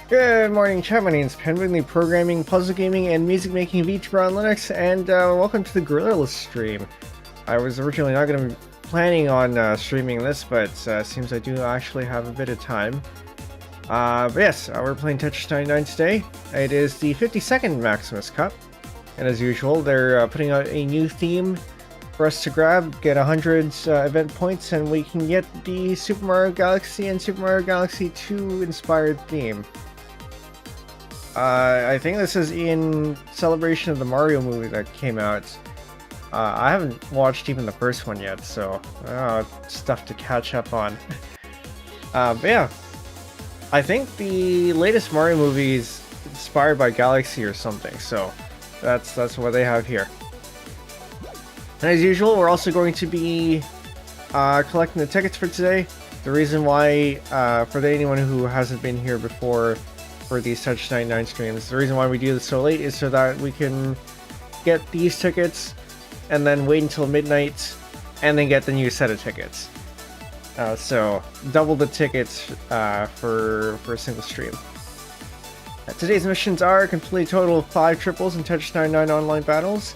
Good morning, chat. My name is Penbu, the programming, puzzle gaming, and music making VTuber on Linux, and welcome to the Gorilla stream. I was originally not going to be planning on streaming this, but seems I do actually have a bit of time. But yes, we're playing Tetris 99 today. It is the 52nd Maximus Cup, and as usual, they're putting out a new theme for us to grab, get 100 event points, and we can get the Super Mario Galaxy and Super Mario Galaxy 2 inspired theme. I think this is in celebration of the Mario movie that came out. I haven't watched even the first one yet, so stuff to catch up on. But yeah, I think the latest Mario movie is inspired by Galaxy or something, so that's what they have here. And as usual, we're also going to be collecting the tickets for today. The reason why, for anyone who hasn't been here before for these Tetris 99 streams, the reason why we do this so late is so that we can get these tickets and then wait until midnight and then get the new set of tickets. So double the tickets for a single stream. Today's missions are complete a total of 5 triples in Tetris 99 online battles,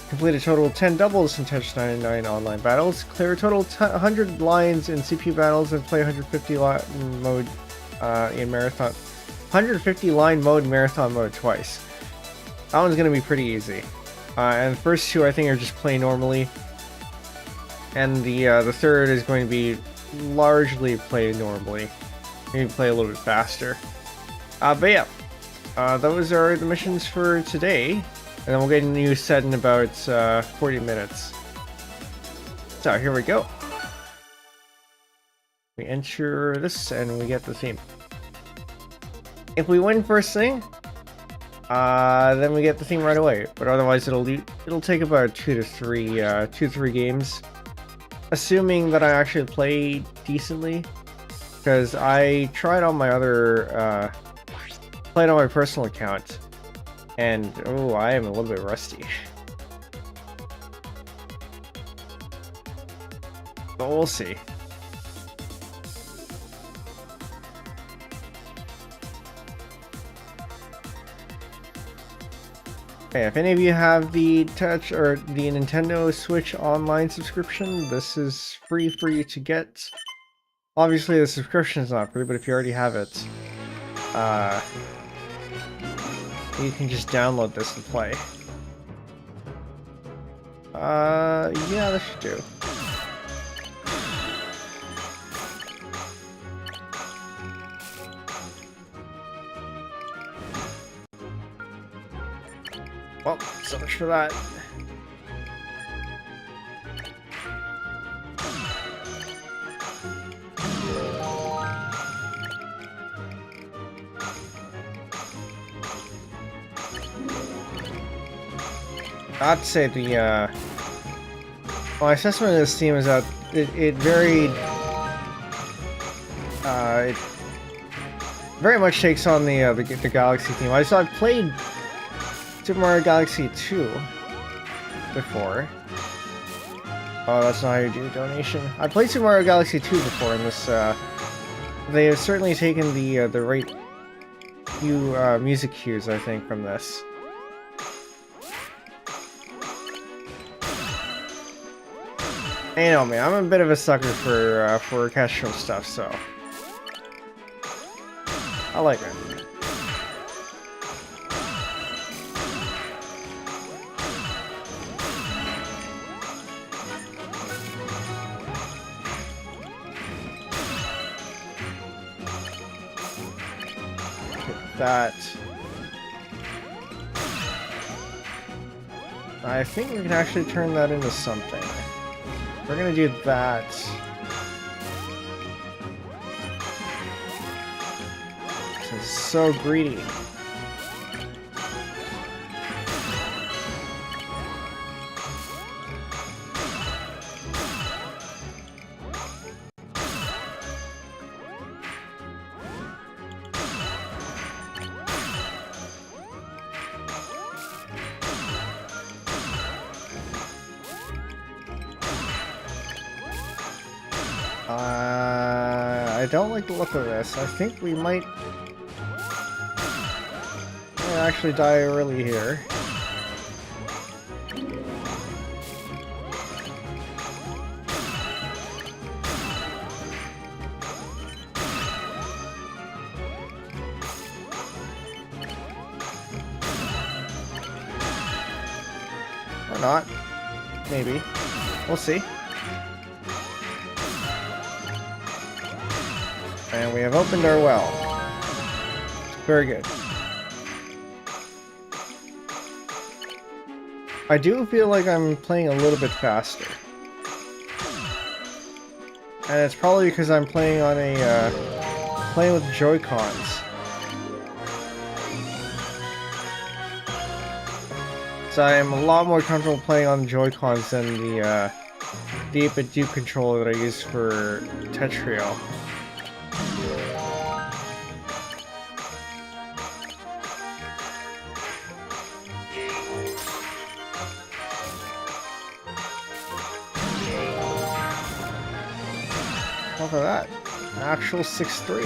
complete a total of 10 doubles in Tetris 99 online battles, clear a total of 100 lines in CPU battles, and play 150 mode in marathon. 150 line mode, marathon mode twice. That one's gonna be pretty easy. And the first two I think are just play normally, and the third is going to be largely play normally. Maybe play a little bit faster. But yeah, those are the missions for today, and then we'll get a new set in about 40 minutes. So here we go. We enter this and we get the theme. If we win first thing, then we get the theme right away. But otherwise, it'll take about 2 to 3 games, assuming that I actually play decently. Because I tried on my other, played on my personal account, and oh, I am a little bit rusty. But we'll see. Okay, if any of you have the Touch or the Nintendo Switch Online subscription, this is free for you to get. Obviously, the subscription is not free, but if you already have it, you can just download this and play. Yeah, that should do. Well, so much for that. I'd say the my assessment of this theme is that it varied. It very much takes on the Galaxy theme. I've played Super Mario Galaxy 2 before. Oh, that's not how you do a donation. I played Super Mario Galaxy 2 before, and this they have certainly taken the right few music cues, I think, from this. And you know me, I'm a bit of a sucker for orchestral stuff, so I like it. That I think we can actually turn that into something. We're gonna do that. This is so greedy. I don't like the look of this. I think we might actually die early here. Or not. Maybe. We'll see. And we have opened our well. Very good. I do feel like I'm playing a little bit faster. And it's probably because I'm playing on a, playing with Joy-Cons. So I am a lot more comfortable playing on Joy-Cons than the 8-bit Duke controller that I use for Tetris. Look at that. An actual 6-3.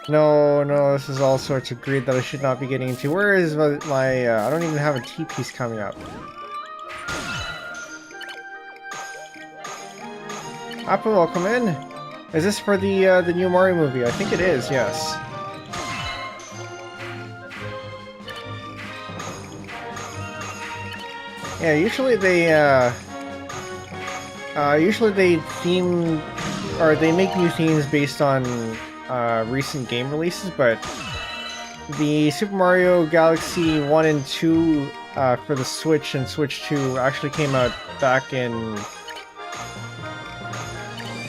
No, this is all sorts of greed that I should not be getting into. Where is my, I don't even have a T-piece coming up. Appa, welcome in. Is this for the new Mario movie? I think it is, yes. Yeah, usually they theme, or they make new themes based on recent game releases, but the Super Mario Galaxy 1 and 2 for the Switch and Switch 2 actually came out back in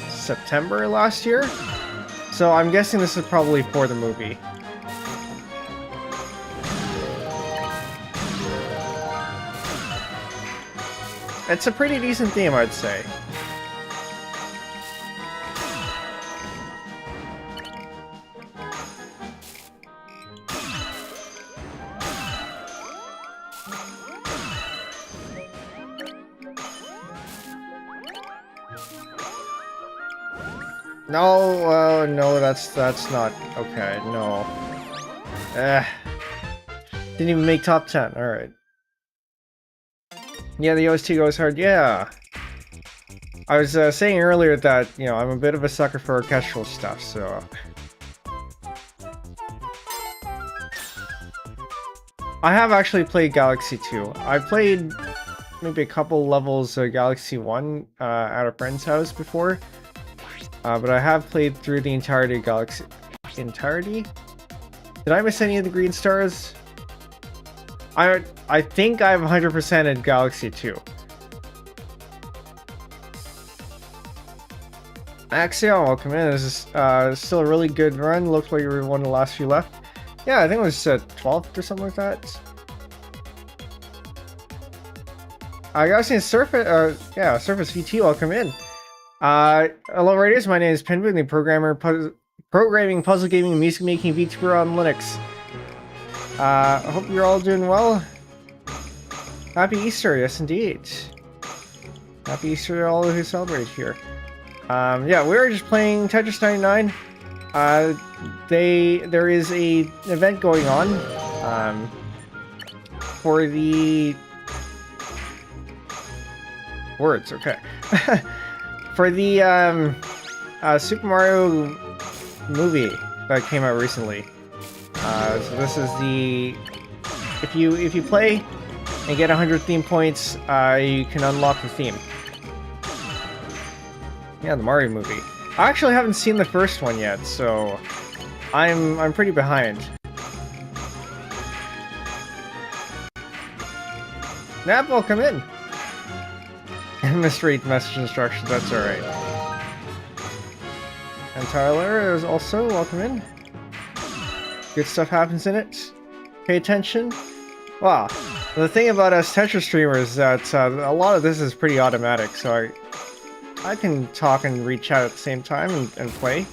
September last year, so I'm guessing this is probably for the movie. It's a pretty decent theme, I'd say. No, no, that's not okay. No, didn't even make top 10. All right. Yeah, the OST goes hard. Yeah, I was saying earlier that I'm a bit of a sucker for orchestral stuff. So I have actually played Galaxy 2. I played maybe a couple levels of Galaxy 1 at a friend's house before. But I have played through the entirety of Galaxy. Entirety? Did I miss any of the green stars? I think I've 100%ed Galaxy 2. Axiom, welcome in. This is still a really good run. Looks like you were one of the last few left. Yeah, I think it was 12th or something like that. I got seen Surface. Yeah, Surface VT, welcome in. Hello Raiders, my name is Penbu, the programming, puzzle gaming, and music making VTuber on Linux. I hope you're all doing well. Happy Easter, yes indeed. Happy Easter to all who celebrate here. Yeah, we were just playing Tetris 99. There is a event going on, for the words, okay. For the Super Mario movie that came out recently. So this is the if you play and get 100 theme points, you can unlock the theme. Yeah, the Mario movie. I actually haven't seen the first one yet, so I'm pretty behind. Nap, welcome in. Misread message instructions, that's alright. And Tyler is also welcome in. Good stuff happens in it. Pay attention. Wow. The thing about us Tetris streamers is that a lot of this is pretty automatic, so I can talk and read chat at the same time and play.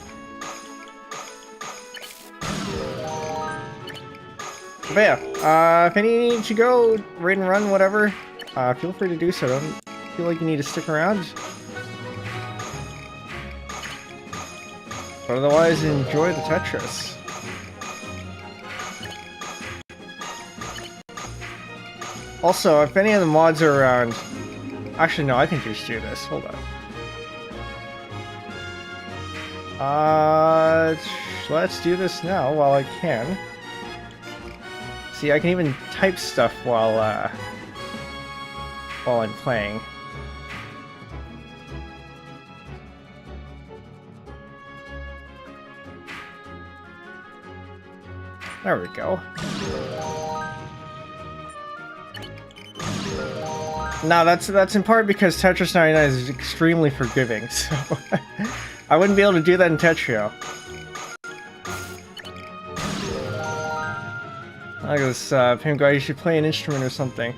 But yeah, if any need to go, raid and run, whatever, feel free to do so. Don't feel like you need to stick around. But otherwise, enjoy the Tetris. Also, if any of the mods are around... Actually, no, I can just do this. Hold on. Let's do this now while I can. See, I can even type stuff while I'm playing. There we go. Now that's in part because Tetris 99 is extremely forgiving, so I wouldn't be able to do that in Tetrio. Look at this Pengu, you should play an instrument or something.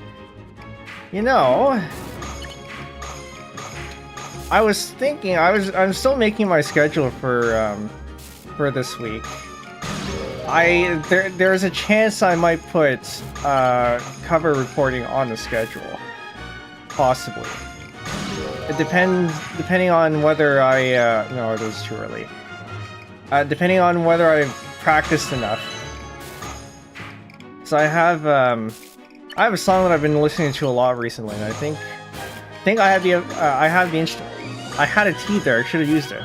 You know, I was thinking I'm still making my schedule for this week. There's a chance I might put cover recording on the schedule. Possibly. It depending on whether I no, it was too early. Depending on whether I've practiced enough. So I have a song that I've been listening to a lot recently, and I think I have the instrument. I had a T there. I should have used it.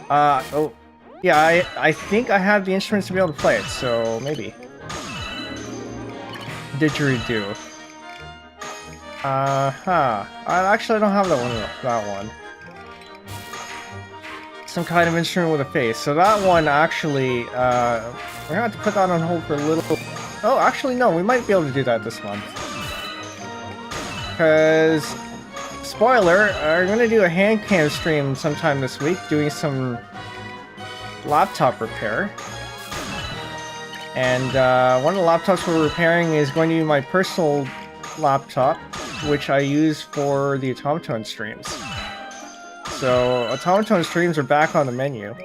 Oh, yeah. I think I have the instruments to be able to play it. So maybe. Didgeridoo. Actually, I don't have that one. Some kind of instrument with a face. So that one, actually, we're gonna have to put that on hold for a little... Oh, actually, no, we might be able to do that this month. Because, spoiler, we're gonna do a hand cam stream sometime this week, doing some laptop repair. And one of the laptops we're repairing is going to be my personal laptop, which I use for the Automaton streams. So, Automaton streams are back on the menu.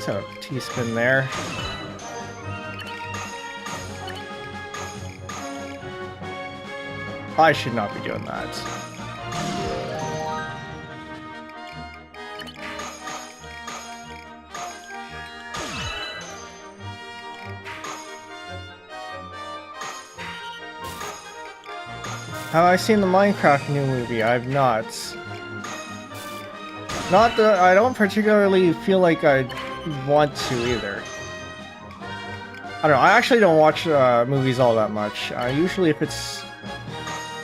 So, T-spin there. I should not be doing that. Have I seen the Minecraft new movie? I've not. Not that I don't particularly feel like I want to either. I don't know. I actually don't watch movies all that much. Usually,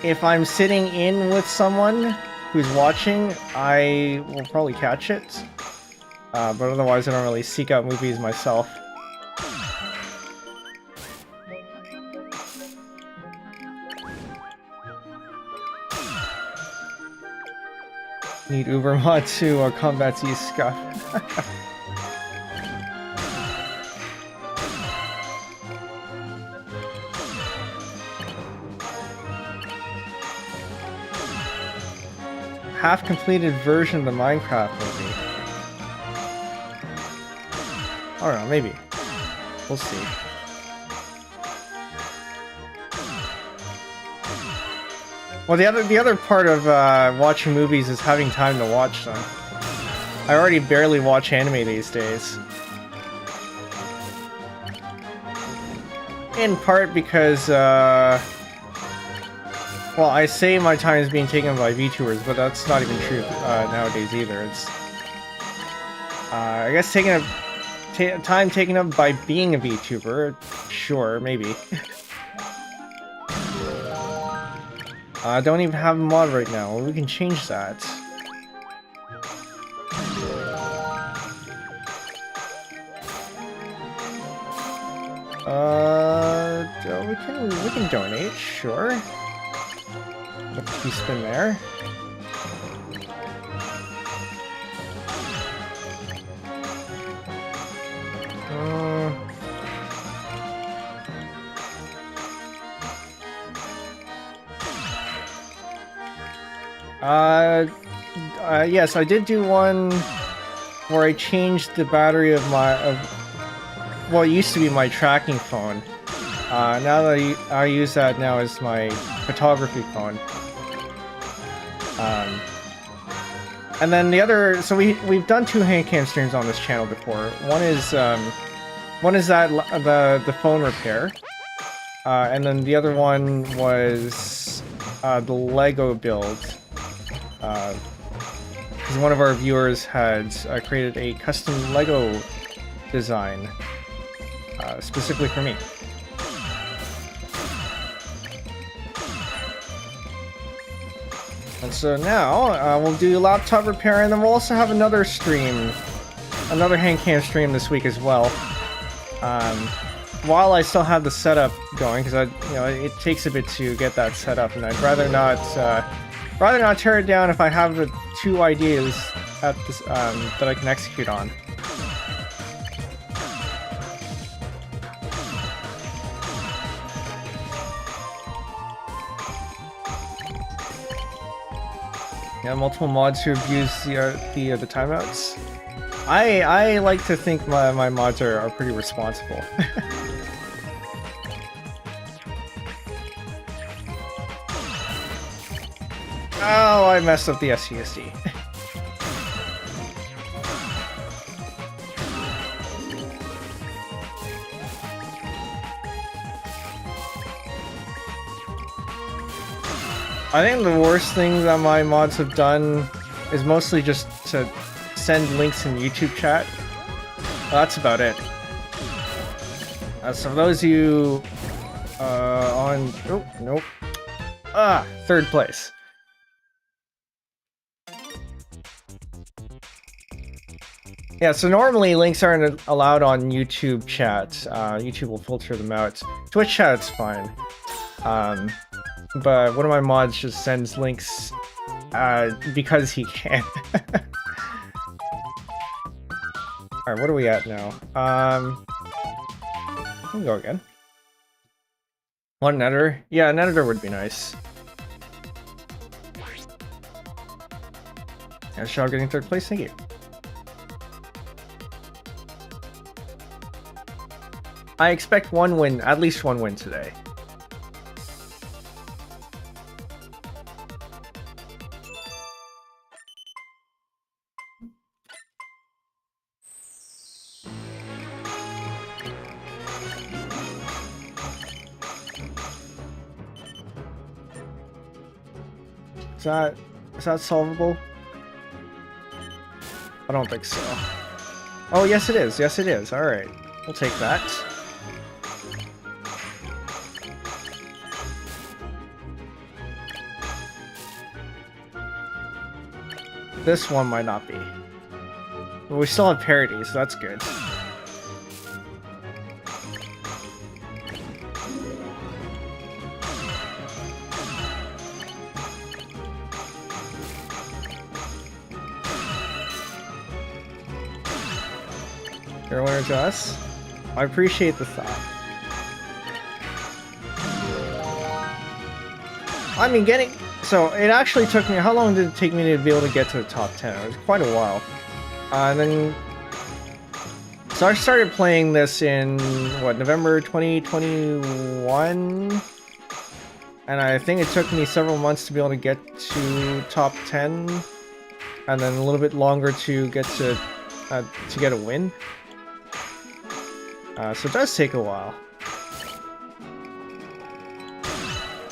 if I'm sitting in with someone who's watching, I will probably catch it. But otherwise, I don't really seek out movies myself. Need Ubermod to combat these scuff. Half-completed version of the Minecraft movie. I don't know, maybe. We'll see. Well, the other part of watching movies is having time to watch them. I already barely watch anime these days. In part because, well, I say my time is being taken by VTubers, but that's not even true nowadays either. It's, I guess time taken up by being a VTuber, sure, maybe. I don't even have a mod right now. We can change that. We can donate, sure. Let's spin there. Yes, I did do one where I changed the battery of my well, it used to be my tracking phone. Now that I use that now as my photography phone. And then the other, so we've done 2 hand cam streams on this channel before. One is that the phone repair, and then the other one was the Lego build. Because one of our viewers had created a custom Lego design specifically for me. And so now we'll do laptop repair, and then we'll also have another stream, another hand cam stream this week as well. While I still have the setup going, because it takes a bit to get that set up, and I'd rather not tear it down if I have the 2 ideas at this, that I can execute on. Yeah, multiple mods who abuse the timeouts. I like to think my mods are pretty responsible. Oh, I messed up the SUSD. I think the worst thing that my mods have done is mostly just to send links in YouTube chat. That's about it. So those of you on... Oh, nope. 3rd place. Yeah, so normally links aren't allowed on YouTube chat. YouTube will filter them out. Twitch chat's fine. But one of my mods just sends links because he can. Alright, what are we at now? We can go again. One editor? Yeah, an editor would be nice. Yeah, Shaw getting 3rd place, thank you. I expect one win, at least one win today. Is that solvable? I don't think so. Oh, yes it is. Yes it is. Alright. We'll take that. This one might not be. But we still have parity, so that's good. You're a winner to us. I appreciate the thought. I mean, so it actually took me, how long did it take me to be able to get to the top 10? It was quite a while. And then, so I started playing this in, what, November 2021? And I think it took me several months to be able to get to top 10. And then a little bit longer to get to get a win. So it does take a while.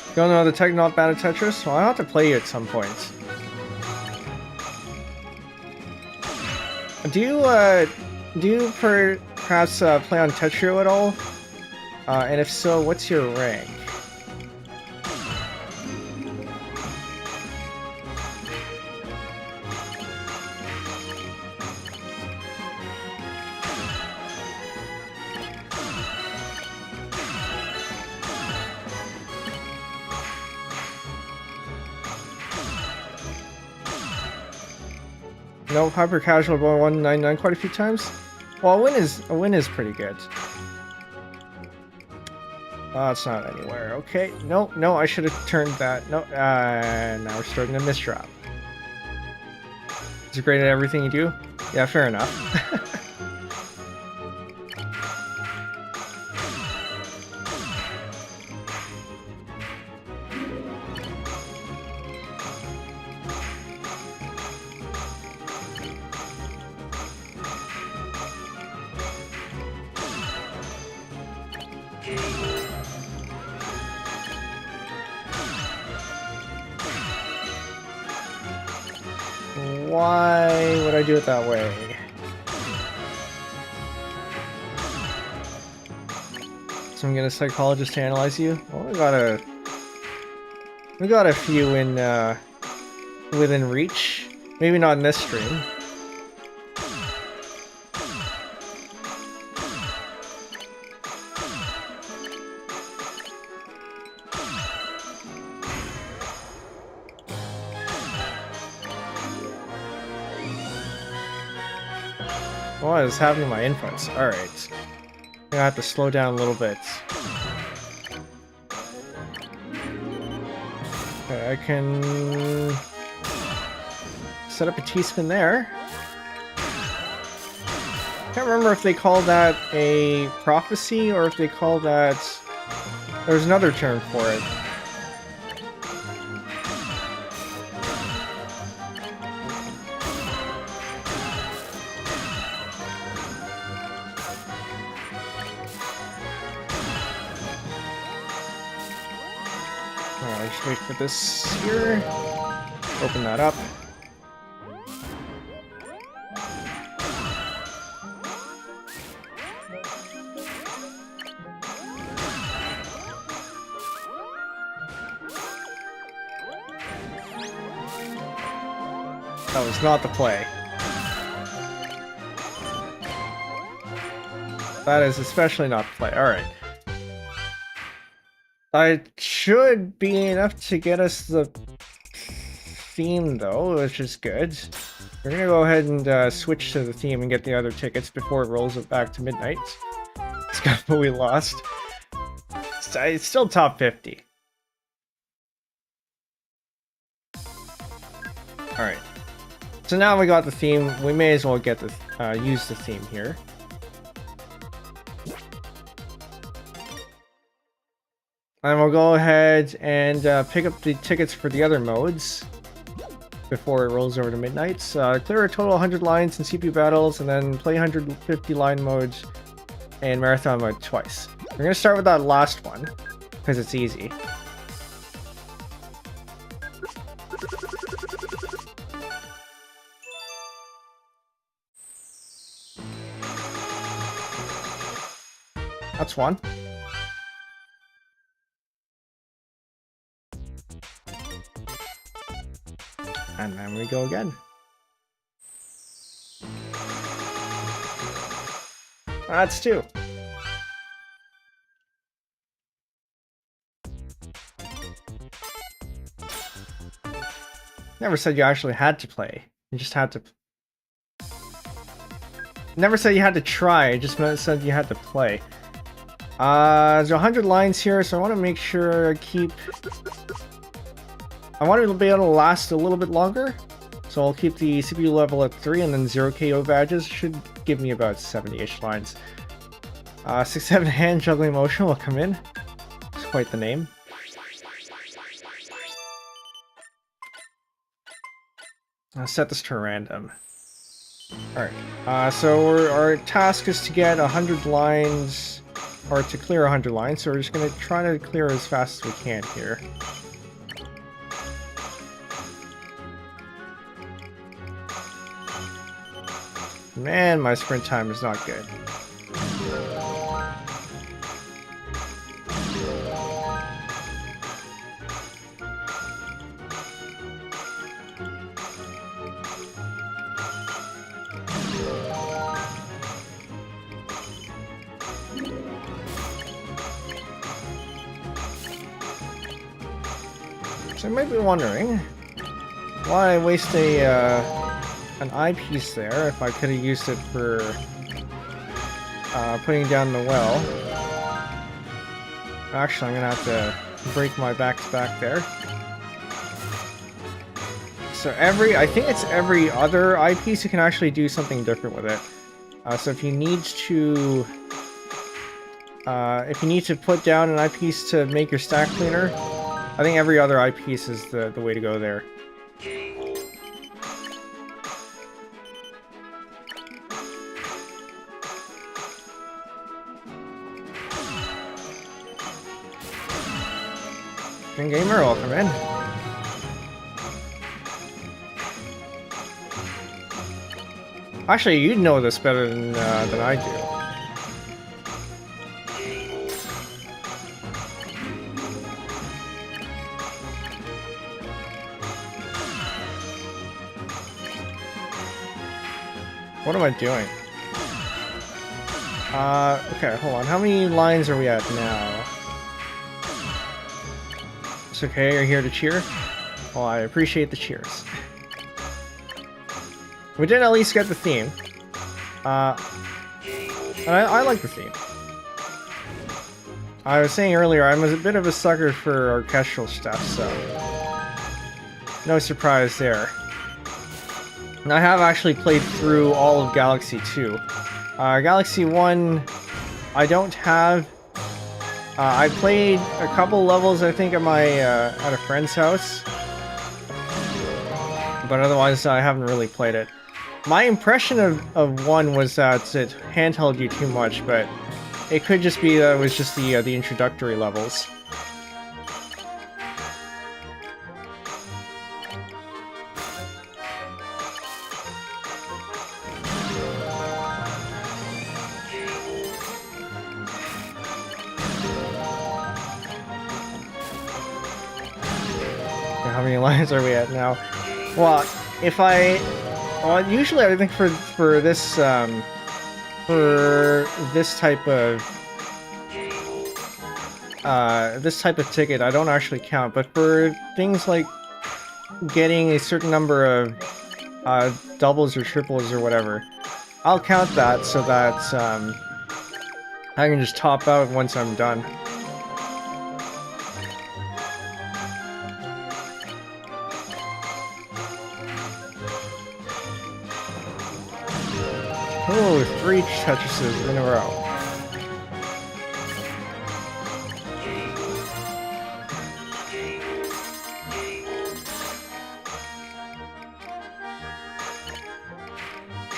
You don't know the tech not bad at Tetris? Well, I'll have to play you at some point. Do you perhaps play on Tetris at all? And if so, what's your rank? No, hyper casual going 199 quite a few times. Well, a win is pretty good. Oh, it's not anywhere. Okay, no, I should have turned that. No, now we're starting to misdrop. He's great at everything you do? Yeah, fair enough. Why would I do it that way? So I'm gonna psychologist to analyze you? Well, we got a few in within reach. Maybe not in this stream. What is happening to my inputs? Alright. I have to slow down a little bit. Okay, I can set up a T-spin there. Can't remember if they call that a prophecy or if they call that... There's another term for it. Just wait for this here. Open that up. That was not the play. That is especially not the play. Alright. It should be enough to get us the theme, though, which is good. We're gonna go ahead and switch to the theme and get the other tickets before it rolls it back to midnight. It's got what we lost. It's still top 50. Alright. So now we got the theme, we may as well get the use the theme here. And we'll go ahead and pick up the tickets for the other modes before it rolls over to midnight. Clear a total 100 lines in CPU battles, and then play 150 line modes and marathon mode twice. We're going to start with that last one, because it's easy. That's one. And then we go again. That's two. Never said you actually had to play. You just had to... Never said you had to try, it just said you had to play. There's 100 lines here, so I want to make sure I keep... I want it to be able to last a little bit longer, so I'll keep the CPU level at 3, and then 0 KO badges should give me about 70-ish lines. 6-7 hand juggling motion will come in. It's quite the name. I'll set this to random. Alright, so our task is to get 100 lines, or to clear 100 lines, so we're just going to try to clear as fast as we can here. Man, my sprint time is not good. So you might be wondering why waste an eyepiece there if I could have used it for putting down the well. Actually, I'm gonna have to break my back-to-back there. So I think it's every other eyepiece you can actually do something different with it. So if you need to put down an eyepiece to make your stack cleaner, I think every other eyepiece is the way to go there. Gamer, welcome in. Actually, you'd know this better than I do. What am I doing? Okay, hold on. How many lines are we at now? It's okay, you're here to cheer? Well, I appreciate the cheers. We did at least get the theme. And I like the theme. I was saying earlier, I'm a bit of a sucker for orchestral stuff, so no surprise there. And I have actually played through all of Galaxy 2. Galaxy 1, I don't have. I played a couple levels, I think, at a friend's house. But otherwise, I haven't really played it. My impression of 1 was that it handheld you too much, but it could just be that it was just the introductory levels. How many lines are we at now? Well, usually I think for this type of ticket, I don't actually count. But for things like getting a certain number of doubles or triples or whatever, I'll count that so that I can just top out once I'm done. Oh, 3 Tetrises in a row.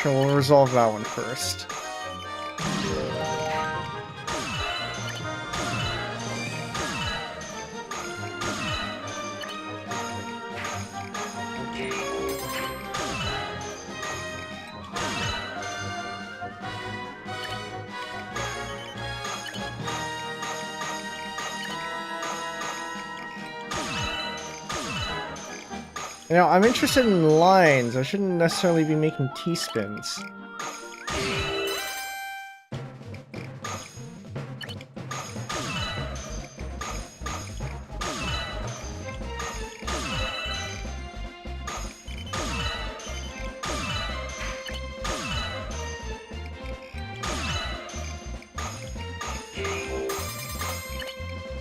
So we'll resolve that one first. You know, I'm interested in lines. I shouldn't necessarily be making T-spins.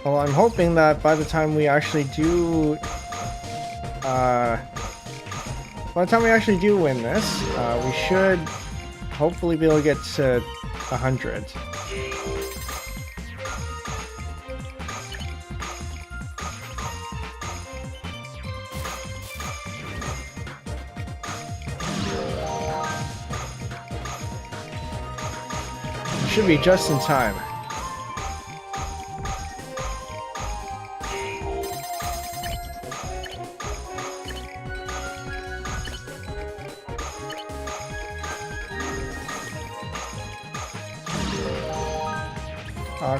Well, I'm hoping that by the time we actually do win this, we should hopefully be able to get to 100. It should be just in time.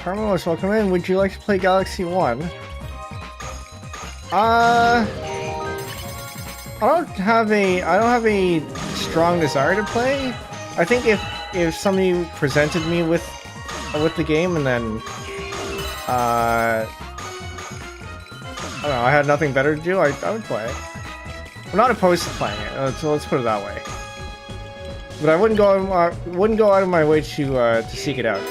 Carmelos, welcome in. Would you like to play Galaxy 1? I don't have a strong desire to play. I think if somebody presented me with the game and then I don't know, I had nothing better to do, I would play it. I'm not opposed to playing it, so let's put it that way. But I wouldn't go out of my way to seek it out.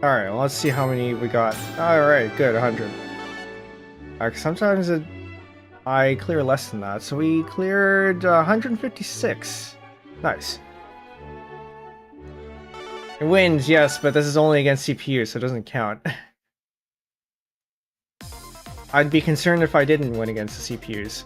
Alright, well, let's see how many we got. Alright, good, 100. Sometimes I clear less than that, so we cleared 156. Nice. It wins, yes, but this is only against CPU, so it doesn't count. I'd be concerned if I didn't win against the CPUs.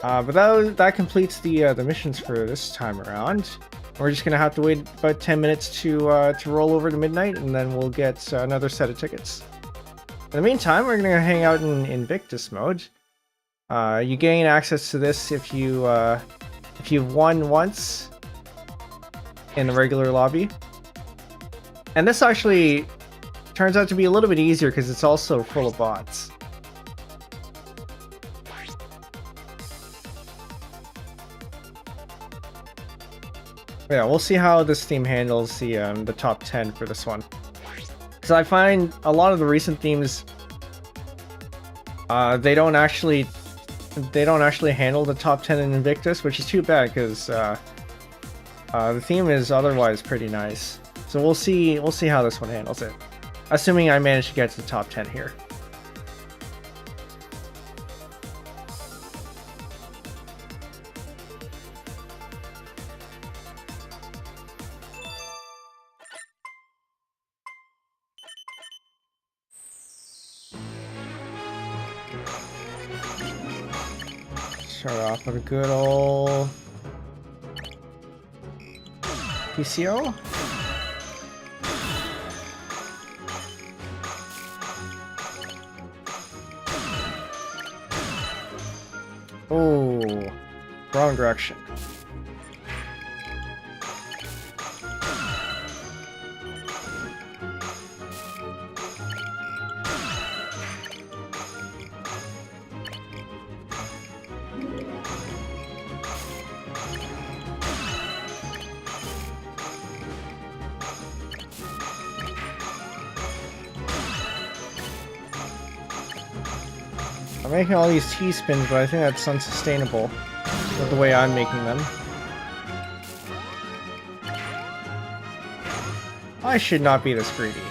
But that completes the missions for this time around. We're just gonna have to wait about 10 minutes to roll over to midnight, and then we'll get another set of tickets. In the meantime, we're gonna hang out in Invictus mode. You gain access to this if you've won once in the regular lobby. And this actually turns out to be a little bit easier because it's also full of bots. Yeah, we'll see how this theme handles the top 10 for this one. Because I find a lot of the recent themes, they don't actually handle the top 10 in Invictus, which is too bad because the theme is otherwise pretty nice. So we'll see how this one handles it, assuming I manage to get to the top 10 here. Start off with a good old PCO. Oh, wrong direction. I'm making all these T-spins, but I think that's unsustainable with the way I'm making them. I should not be this greedy.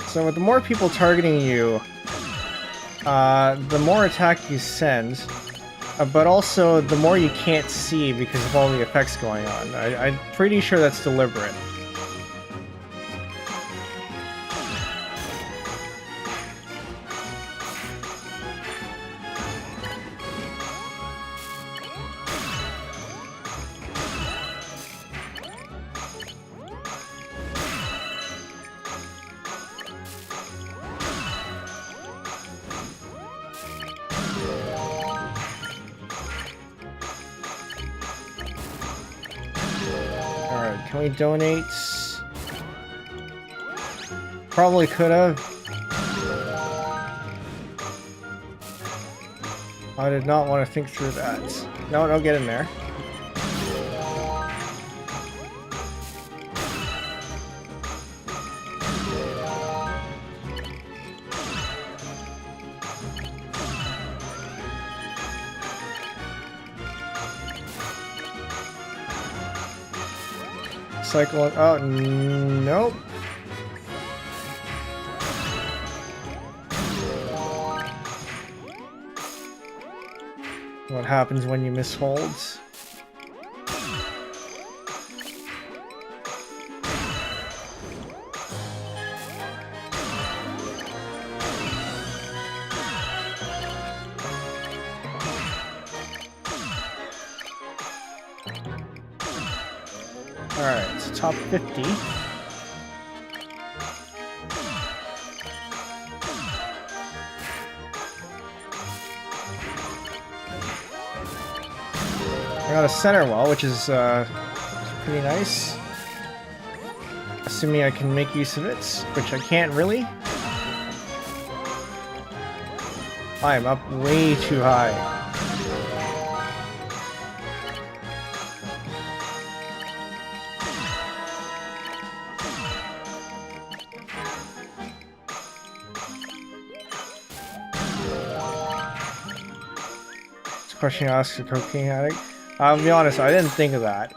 So with the more people targeting you, the more attack you send, but also the more you can't see because of all the effects going on. I'm pretty sure that's deliberate. Can we donate? Probably could have. I did not want to think through that. No, don't get in there. Cycle. Oh, nope. What happens when you miss holds? Alright, so top 50. I got a center wall, which is pretty nice. Assuming I can make use of it, which I can't really. I am up way too high. This question asks a cocaine addict. I'll be honest, I didn't think of that.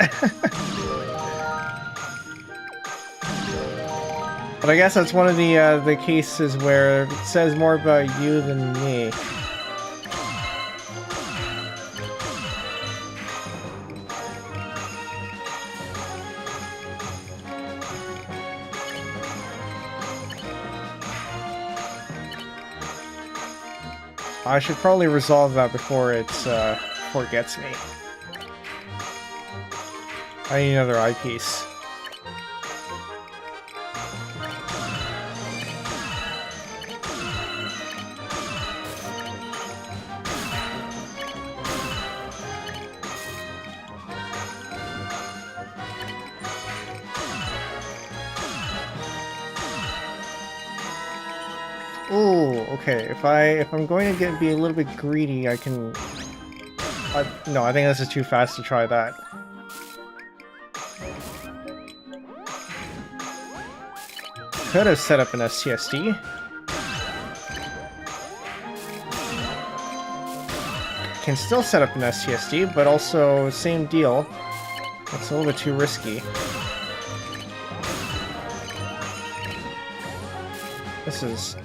But I guess that's one of the cases where it says more about you than me. I should probably resolve that before it gets me. I need another eyepiece. Ooh, okay. If I'm going to be a little bit greedy, I can. No, I think this is too fast to try that. Could have set up an STSD. Can still set up an STSD, but also same deal. It's a little bit too risky. This is.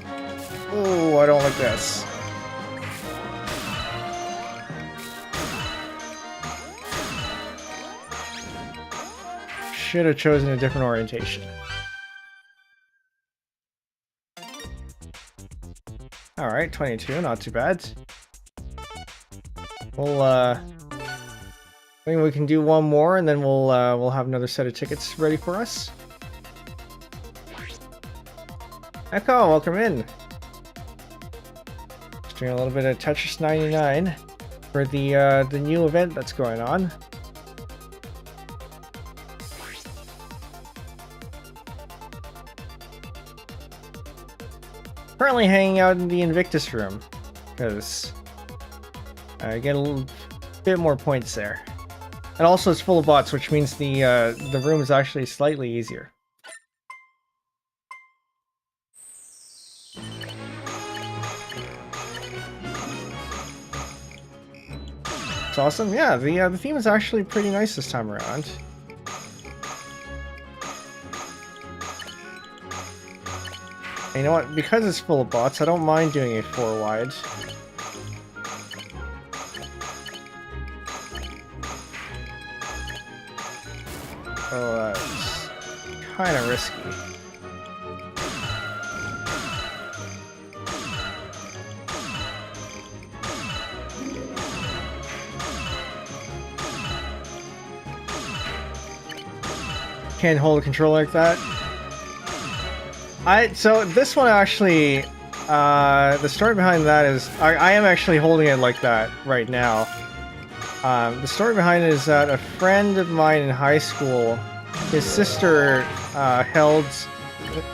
Oh, I don't like this. Should have chosen a different orientation. Alright, 22, not too bad. We'll, I think we can do one more and then we'll have another set of tickets ready for us. Echo, welcome in. Just doing a little bit of Tetris 99 for the new event that's going on. Currently hanging out in the Invictus room because I get a little bit more points there, and also it's full of bots, which means the room is actually slightly easier. It's awesome. Yeah, the theme is actually pretty nice this time around. You know what? Because it's full of bots, I don't mind doing a 4 wide. Oh, that's kind of risky. Can't hold a controller like that. So this one actually, the story behind that is, I am actually holding it like that right now. The story behind it is that a friend of mine in high school, his sister held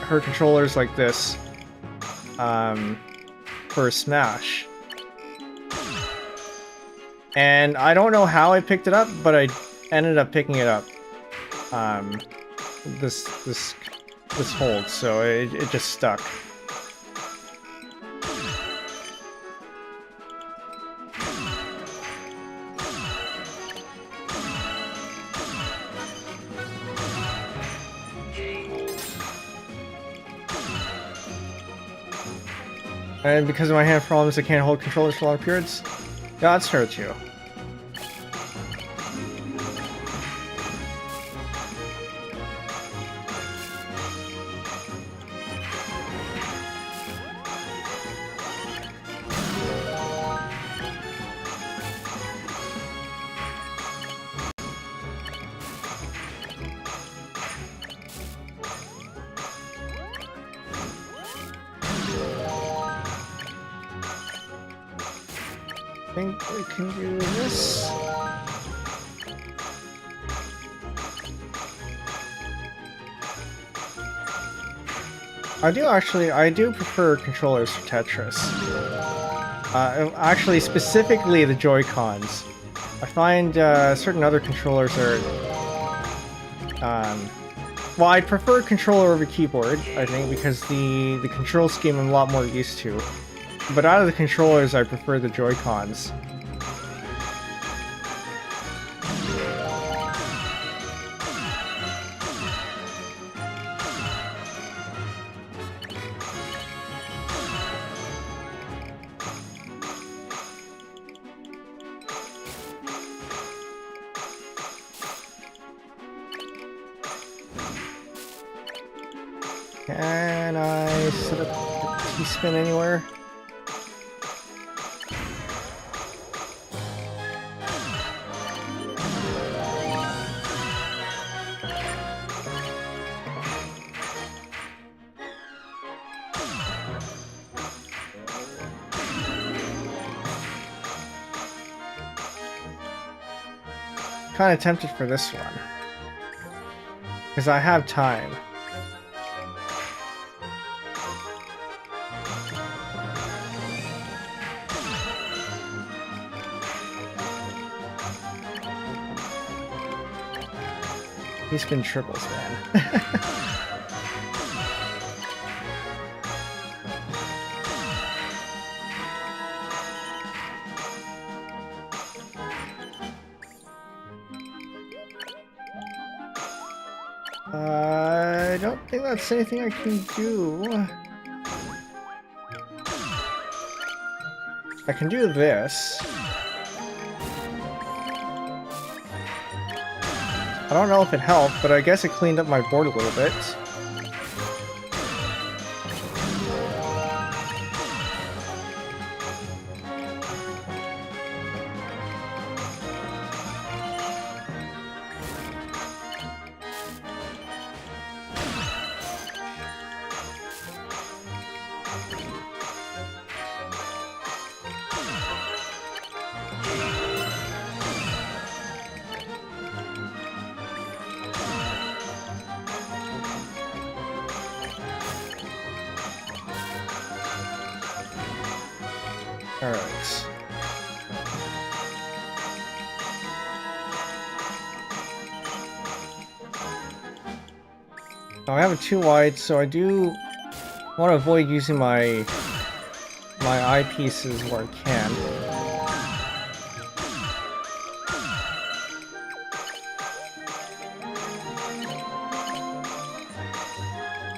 her controllers like this for Smash. And I don't know how I picked it up, but I ended up picking it up. This hold, so it just stuck. And because of my hand problems, I can't hold controllers for long periods. Yeah, that's fair too. I think we can do this. I do prefer controllers for Tetris. Actually, specifically the Joy-Cons. I find certain other controllers are... well, I prefer controller over keyboard, I think, because the control scheme I'm a lot more used to. But out of the controllers, I prefer the Joy-Cons. Can I set up the T-spin anywhere? Kind of tempted for this one, because I have time. He's been triples, man. I don't think that's anything I can do. I can do this. I don't know if it helped, but I guess it cleaned up my board a little bit. Alright. I have it too wide, so I do want to avoid using my eyepieces where I can.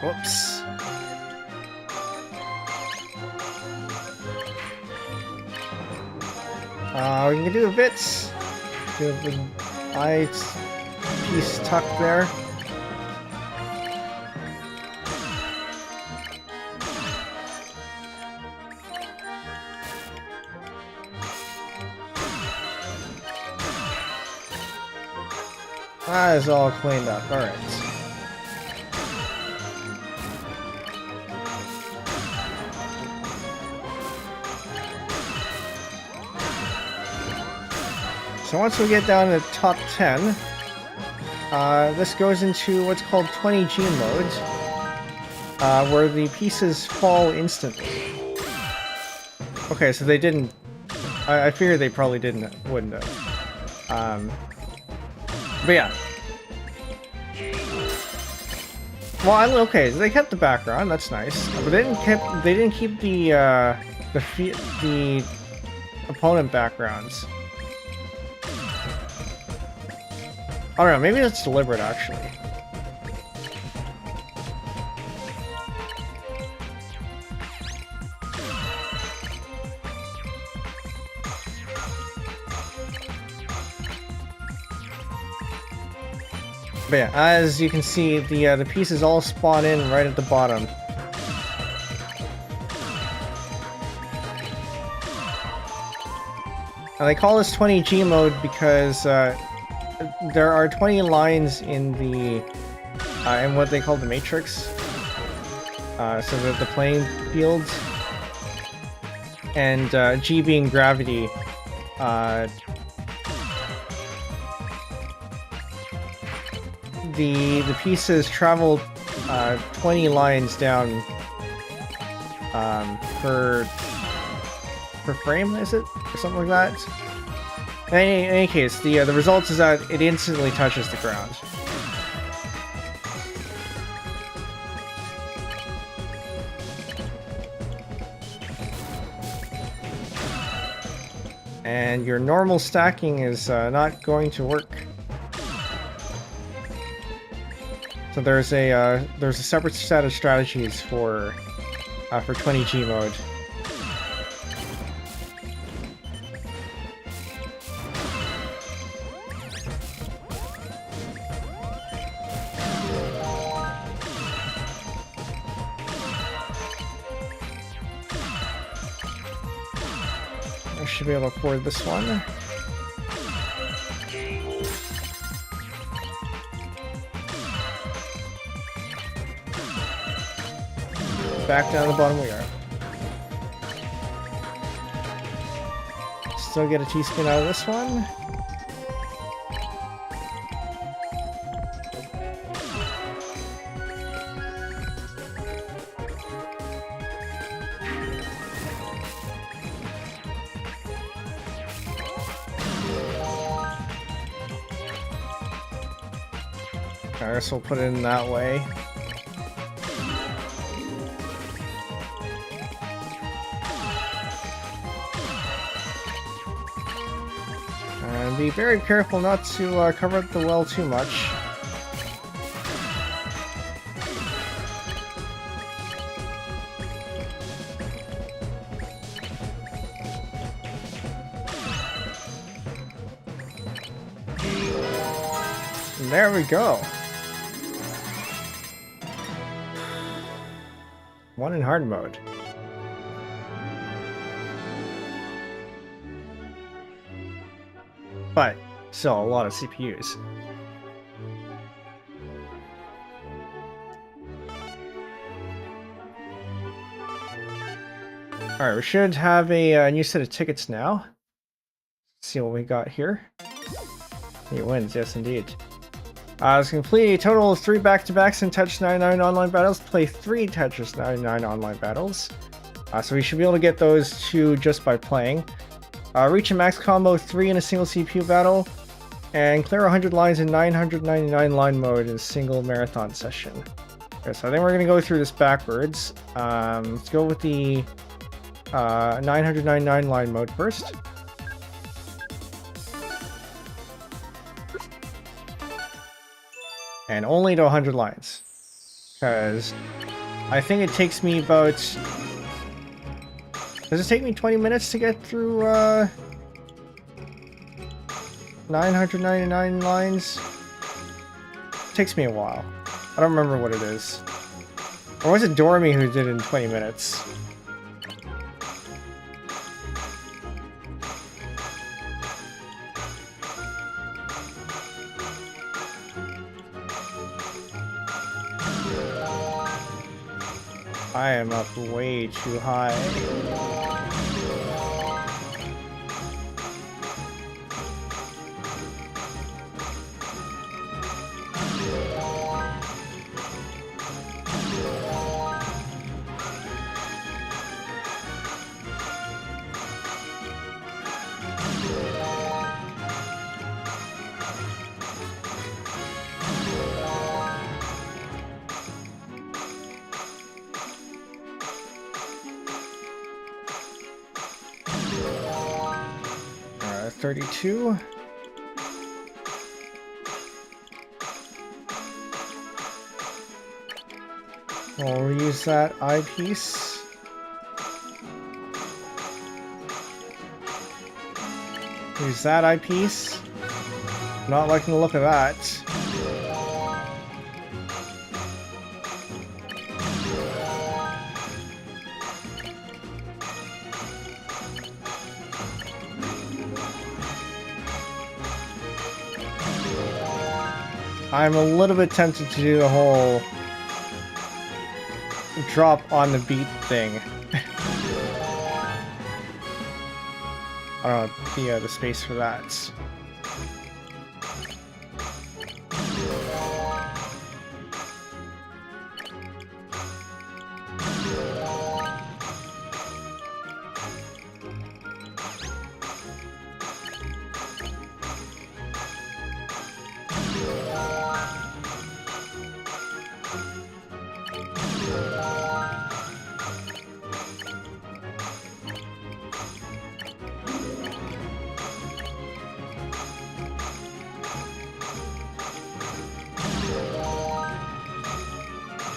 Whoops. We can do the bits. Do the eye piece tucked there. That is all cleaned up. All right. So once we get down to top 10, this goes into what's called 20G mode, where the pieces fall instantly. Okay, so they didn't... I figured they probably wouldn't have. But yeah. Well, okay, so they kept the background, that's nice. But they didn't keep the opponent backgrounds. I don't know, maybe that's deliberate, actually. But yeah, as you can see, the pieces all spawn in right at the bottom. And they call this 20G mode because there are 20 lines in the in what they call the matrix, so that the playing fields, and G being gravity. The pieces travel 20 lines down per frame, is it? Or something like that? In any case, the result is that it instantly touches the ground. And your normal stacking is not going to work. So there's a separate set of strategies for 20G mode. I should be able to afford this one. Back down to the bottom we are. Still get a T-spin out of this one. I guess we'll put it in that way. And be very careful not to cover up the well too much. And there we go. One in hard mode. But still a lot of CPUs. Alright, we should have a new set of tickets now. Let's see what we got here. He wins, yes indeed. Let's complete a total of 3 back-to-backs in Tetris 99 online battles. Play 3 Tetris 99 online battles. So we should be able to get those 2 just by playing. Reach a max combo 3 in a single CPU battle. And clear 100 lines in 999 line mode in a single marathon session. Okay, so I think we're going to go through this backwards. Let's go with the 999 line mode first. And only to 100 lines. Because I think it takes me about... Does it take me 20 minutes to get through 999 lines? It takes me a while. I don't remember what it is. Or was it Dormy who did it in 20 minutes? I am up way too high. Alright, 32. We'll reuse that eyepiece. Use that eyepiece. Not liking the look of that. I'm a little bit tempted to do the whole drop on the beat thing. I don't know the space for that.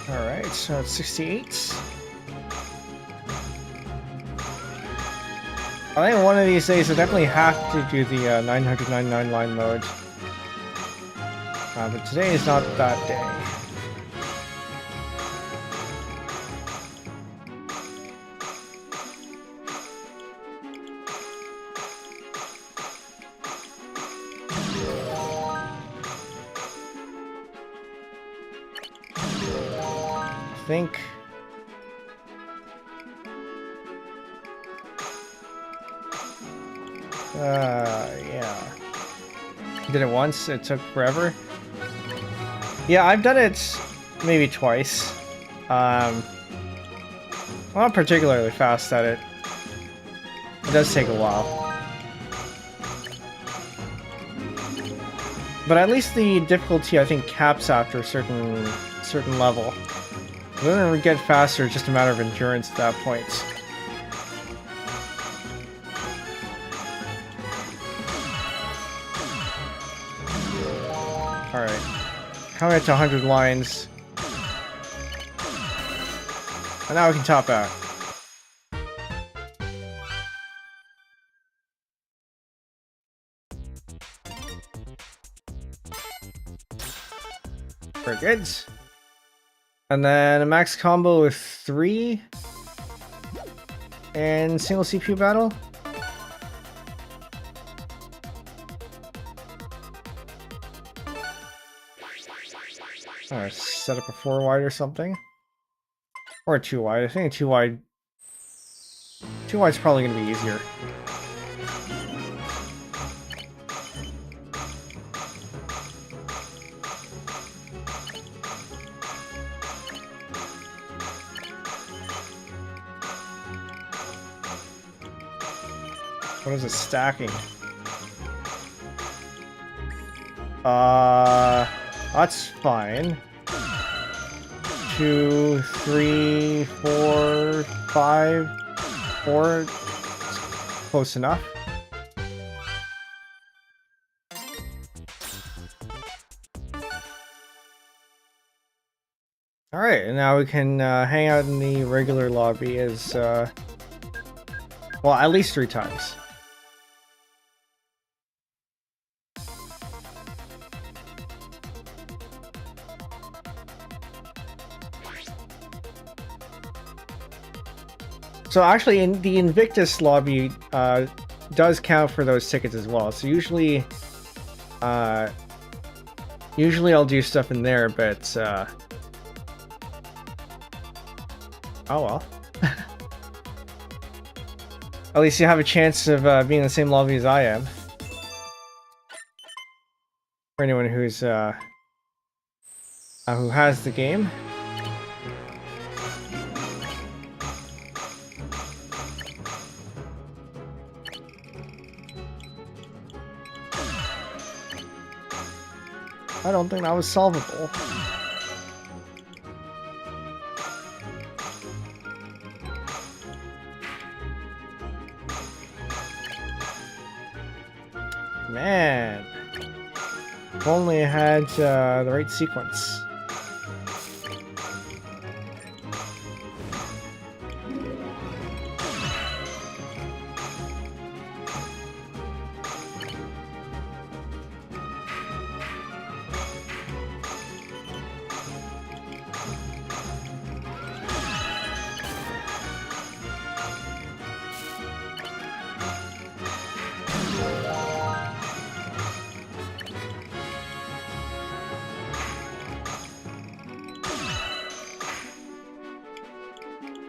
Alright, so it's 68. I think one of these days I definitely have to do the 999 line mode. But today is not that day. I think... yeah. Did it once, it took forever. Yeah, I've done it maybe twice. I'm not particularly fast at it. It does take a while. But at least the difficulty, I think, caps after a certain level. It doesn't get faster, it's just a matter of endurance at that point. Alright. Coming to 100 lines. And now we can top out. Very good. And then a max combo with 3. And single CPU battle. Or set up a 4 wide or something. Or a 2 wide. I think a 2 wide. 2 wide's probably going to be easier. What is it stacking? That's fine. 2, 3, 4, 5, 4. Close enough. Alright, and now we can hang out in the regular lobby as, well, at least 3 times. So actually, in the Invictus lobby does count for those tickets as well. So usually I'll do stuff in there, but oh well. At least you have a chance of being in the same lobby as I am. For anyone who's who has the game. I don't think that was solvable. Man. If only I had the right sequence.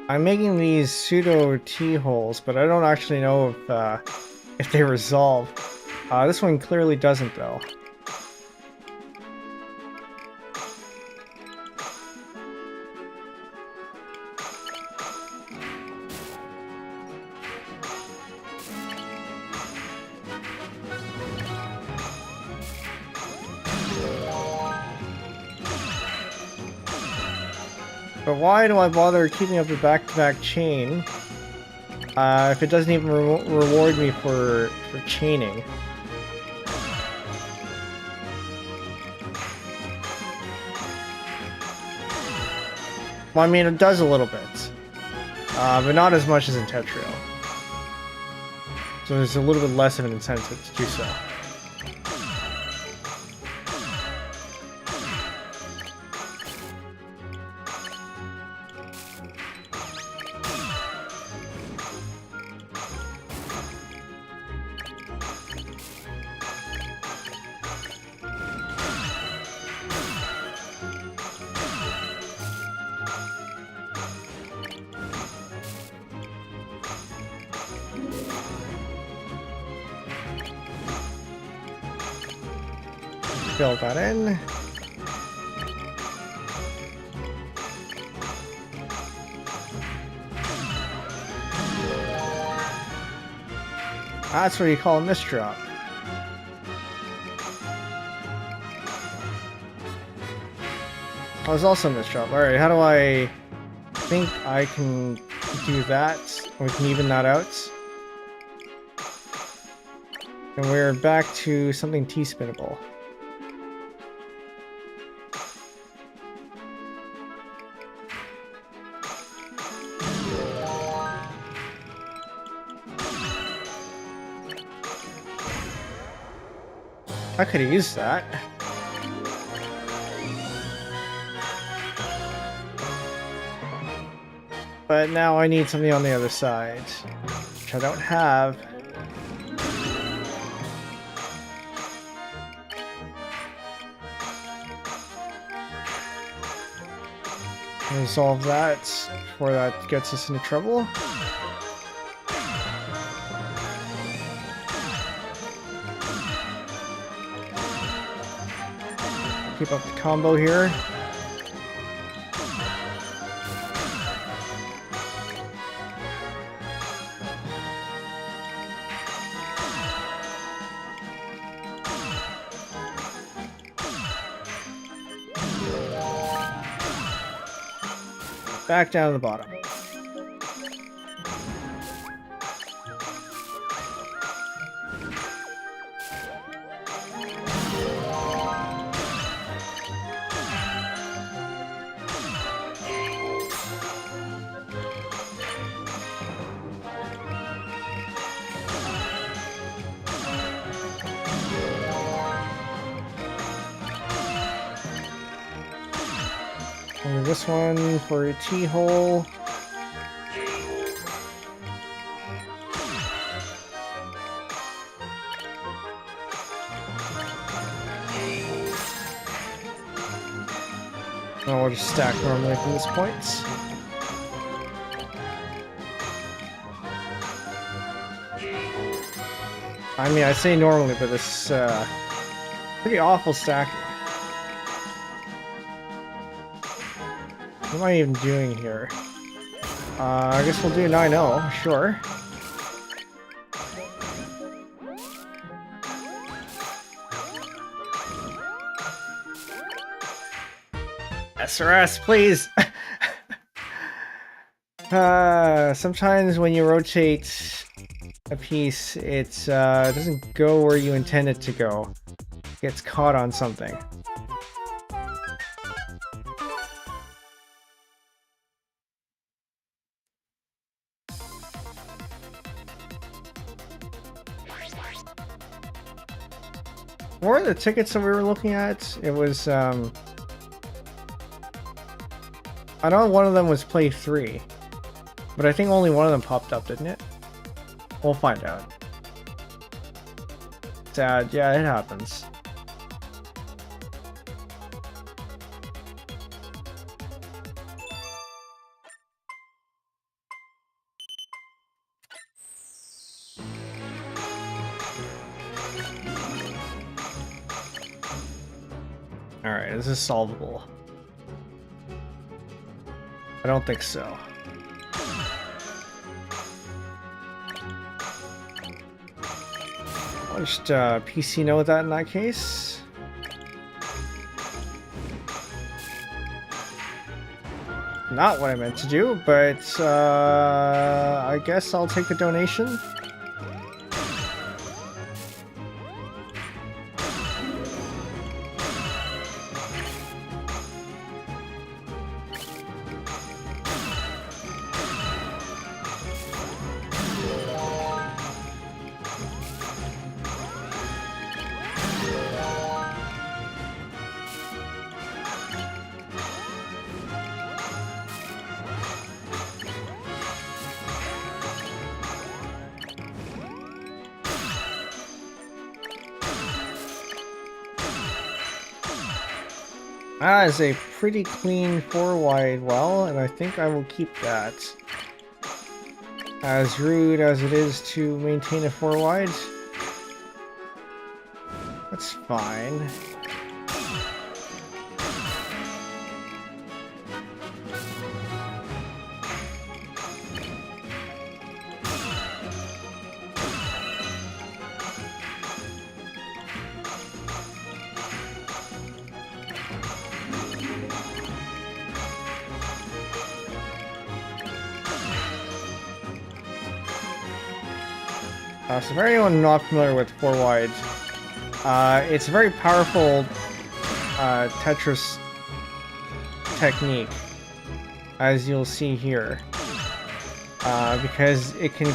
I'm making these pseudo T-holes, but I don't actually know if they resolve. This one clearly doesn't, though. But why do I bother keeping up the back-to-back chain if it doesn't even reward me for chaining? Well, I mean, it does a little bit. But not as much as in Tetris. So there's a little bit less of an incentive to do so. Fill that in. That's what you call a misdrop. Oh, it's also a misdrop. Alright, how do I think I can do that? We can even that out. And we're back to something T-spinnable. I could have used that. But now I need something on the other side, which I don't have. Resolve that before that gets us into trouble. Keep up the combo here. Back down to the bottom. And this one for a T-hole. Oh, we'll just stack normally from this point. I mean, I say normally, but this pretty awful stacking. What am I even doing here? I guess we'll do 9-0, sure. SRS, please! Sometimes when you rotate a piece, it doesn't go where you intend it to go. It gets caught on something. What were the tickets that we were looking at? It was, I know one of them was play 3, but I think only one of them popped up, didn't it? We'll find out. Sad, yeah, it happens. Alright, this is solvable. I don't think so. I'll just PC note that in that case. Not what I meant to do, but I guess I'll take the donation. That is a pretty clean 4-wide well, and I think I will keep that. As rude as it is to maintain a 4-wide, that's fine. So for anyone not familiar with 4-wide, it's a very powerful Tetris technique, as you'll see here, because it can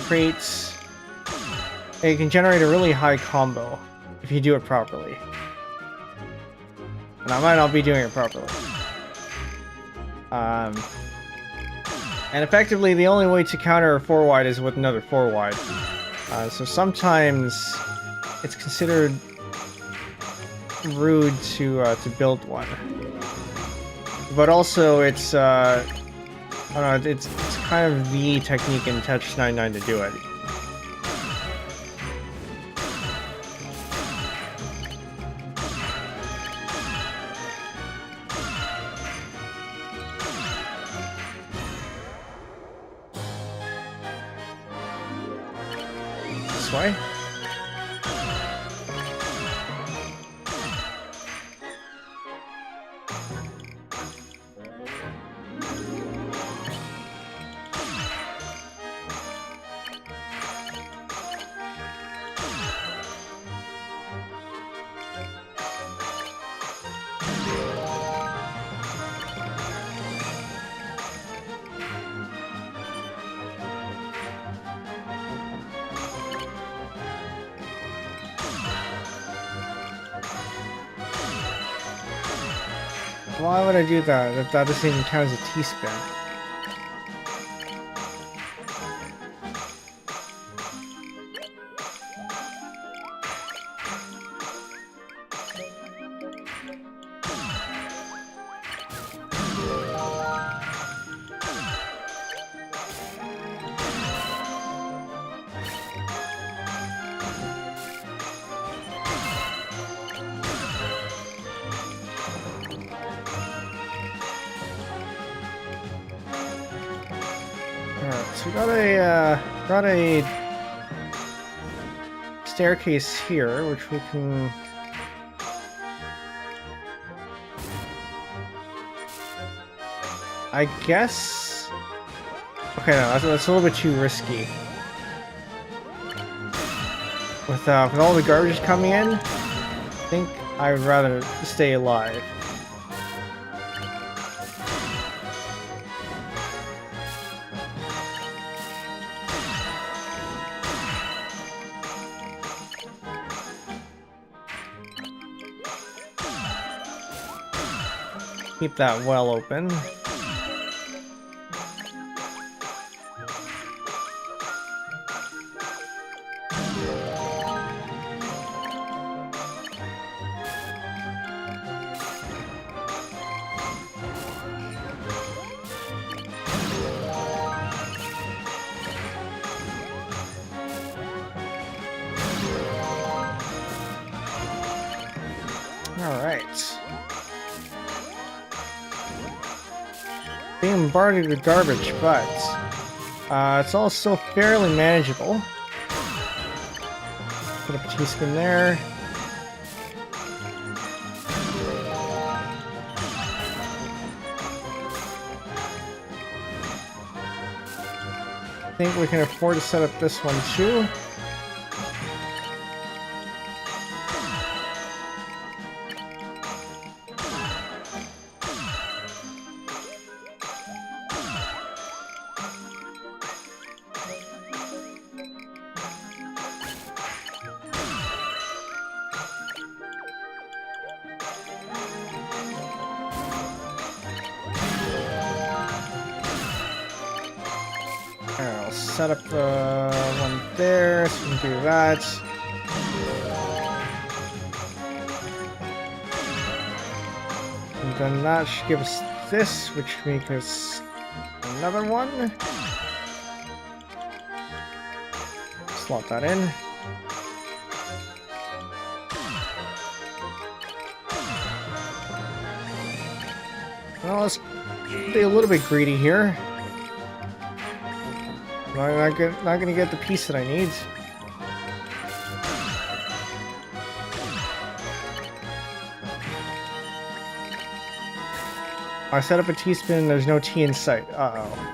generate a really high combo if you do it properly. And I might not be doing it properly. And effectively, the only way to counter a 4-wide is with another 4-wide. So sometimes it's considered rude to build one, but also it's I don't know, it's kind of the technique in Tetris 99 to do it. This way. Why would I do that if that doesn't even count as a T-spin? So we got a staircase here, which we can. I guess. Okay, no, that's a little bit too risky. With all the garbage coming in, I think I would rather stay alive. Keep that well open. All right. Being bombarded with garbage, but it's all still fairly manageable. Put up a T-spin there. I think we can afford to set up this one too. I'll set up one there, so we can do that. then that should give us this, which make us another one. Slot that in. Well, let's be a little bit greedy here. Not gonna get the piece that I need. I set up a T-spin and there's no T in sight. Uh-oh.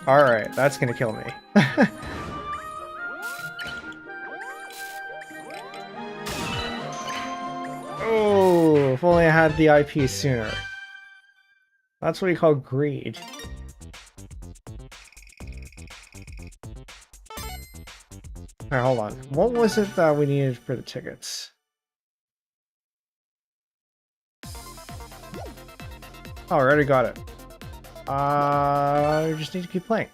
Alright, that's gonna kill me. Oh, if only I had the IP sooner. That's what we call greed. Alright, hold on. What was it that we needed for the tickets? Oh, I already got it. I just need to keep playing.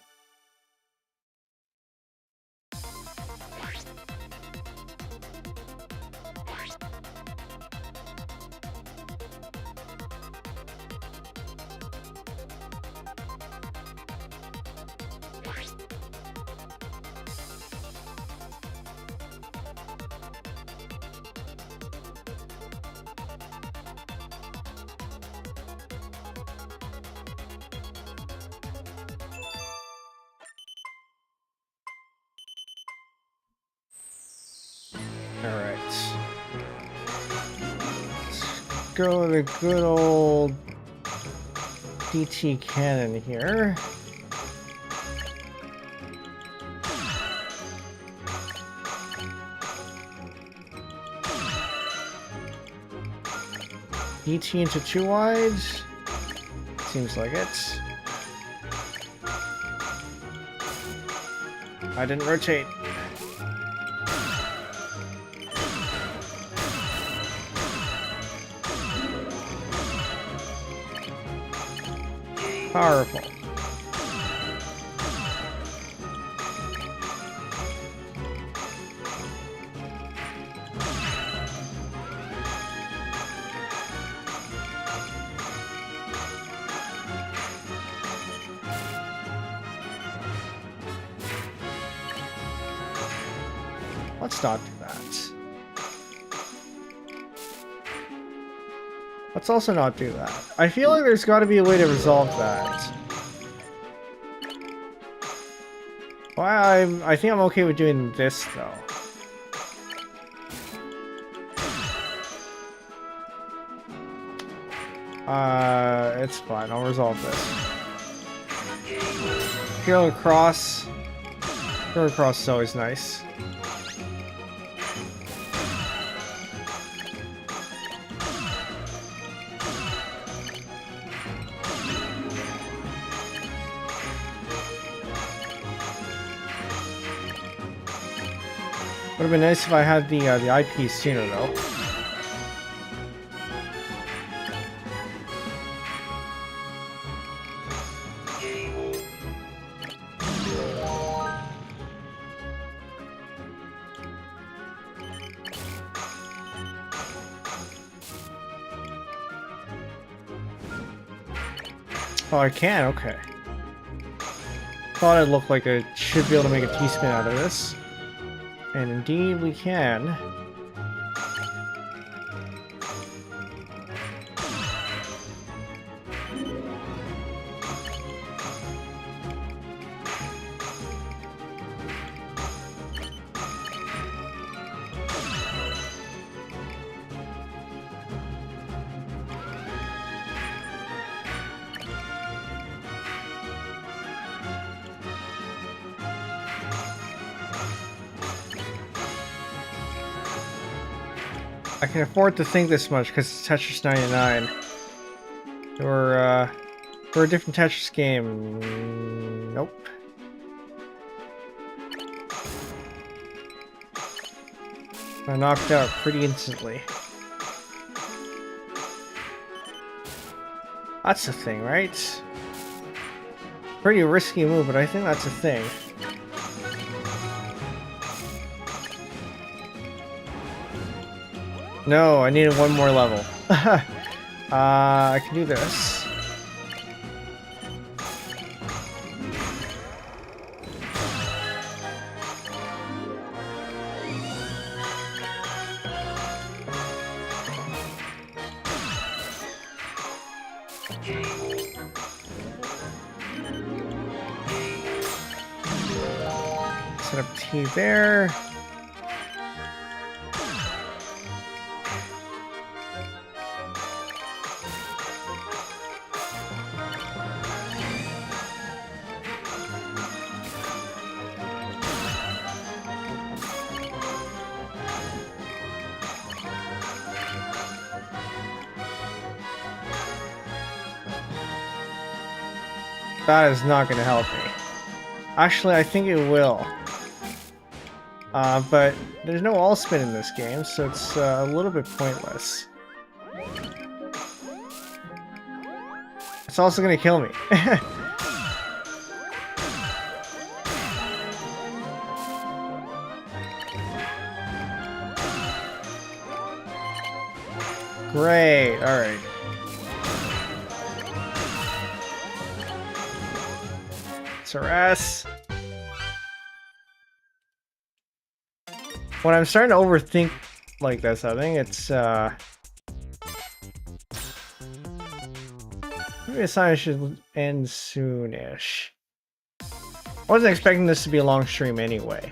Alright. Let's go with a good old DT cannon here. DT into 2 wides. Seems like it. I didn't rotate. Powerful. Let's not do that. Let's also not do that. I feel like there's got to be a way to resolve that. Well, I think I'm okay with doing this, though. It's fine. I'll resolve this. Hero across. Hero across is always nice. Would have been nice if I had the IP sooner, though. Oh, I can? Okay. Thought it looked like I should be able to make a T-spin out of this. And indeed we can. I can afford to think this much because it's Tetris 99. For a different Tetris game, nope. I knocked out pretty instantly. That's the thing, right? Pretty risky move, but I think that's a thing. No, I needed one more level. I can do this. Set up T there. That is not going to help me. Actually, I think it will. But there's no all spin in this game, so it's a little bit pointless. It's also going to kill me. Great, alright. S. When I'm starting to overthink like this, I think it's maybe a sign I should end soonish. I wasn't expecting this to be a long stream anyway.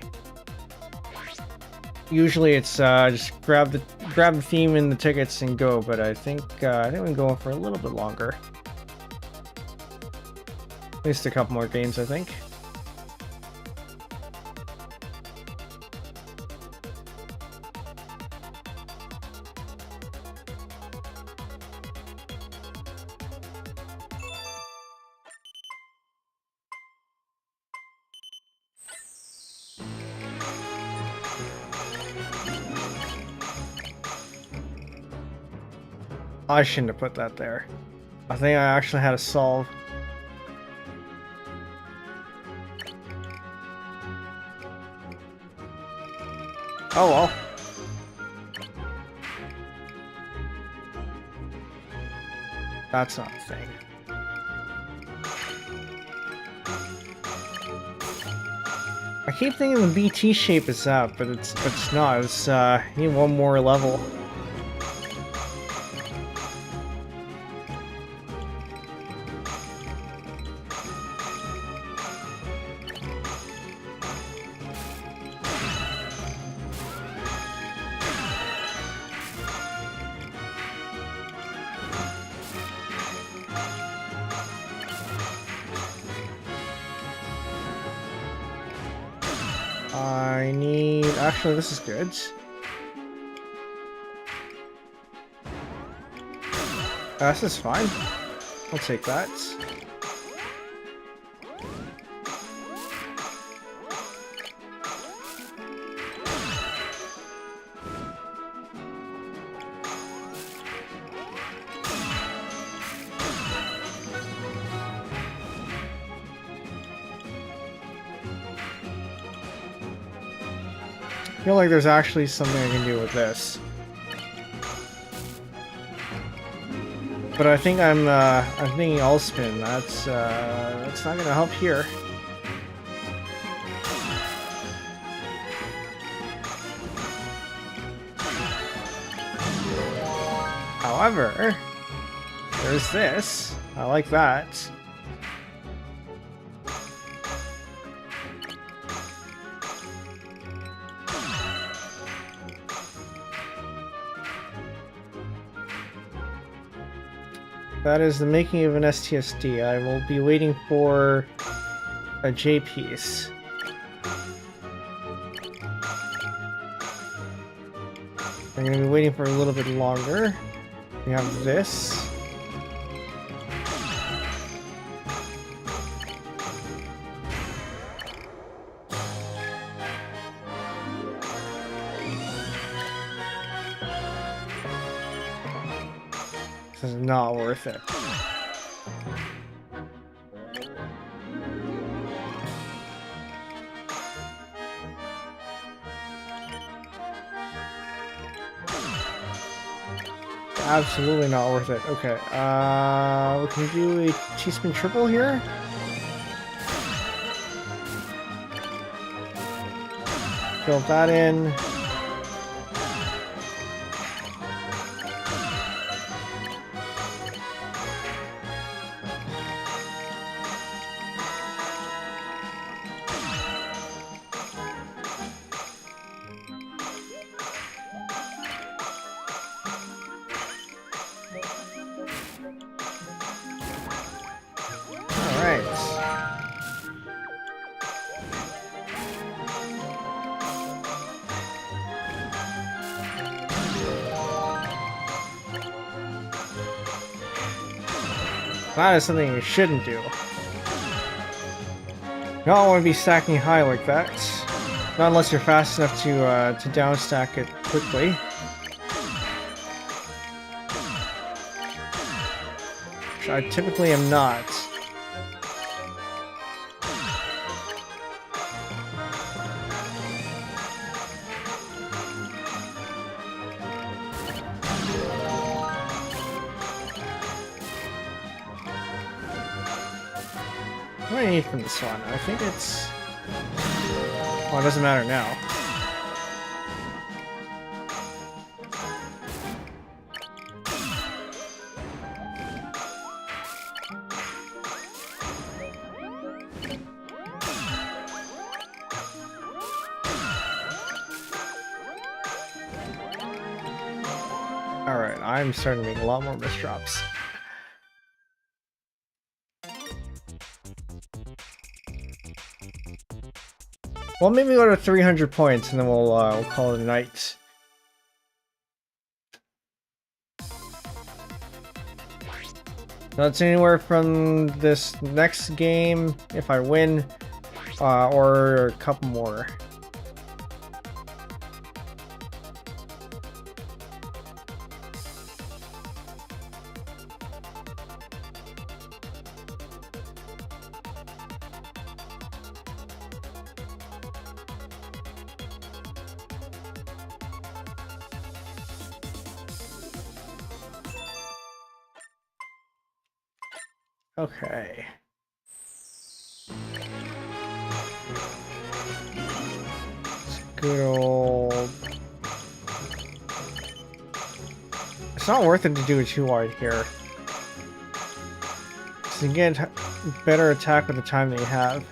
Usually it's just grab the theme and the tickets and go, but I think we can go for a little bit longer. At least a couple more games, I think. I shouldn't have put that there. I think I actually had to solve. Oh well. That's not a thing. I keep thinking the BT shape is up, but it's not. It's need one more level. I need... Actually, this is good. This is fine. I'll take that. I feel like there's actually something I can do with this. But I think I'm thinking all spin. That's not gonna help here. However, there's this. I like that. That is the making of an STSD. I will be waiting for a J piece. I'm going to be waiting for a little bit longer. We have this. This is not worth it. absolutely not worth it. Okay, we can do a T-spin triple here. Fill that in. That is something you shouldn't do. You don't want to be stacking high like that. Not unless you're fast enough to down stack it quickly. Which I typically am not. What do I need from this one? I think it's... well, it doesn't matter now. Alright, I'm starting to make a lot more misdrops. Well, maybe go to 300 points and then we'll call it a night. That's anywhere from this next game, if I win, or a couple more. Okay. It's good old... It's not worth it to do it too wide here. So you get better attack with the time that you have.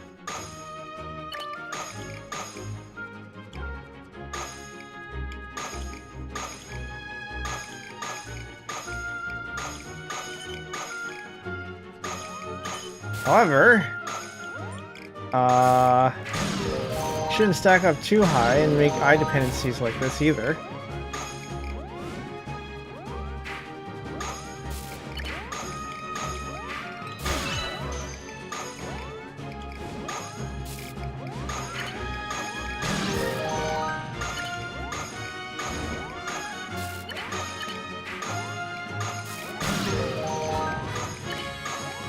However, shouldn't stack up too high and make eye dependencies like this either.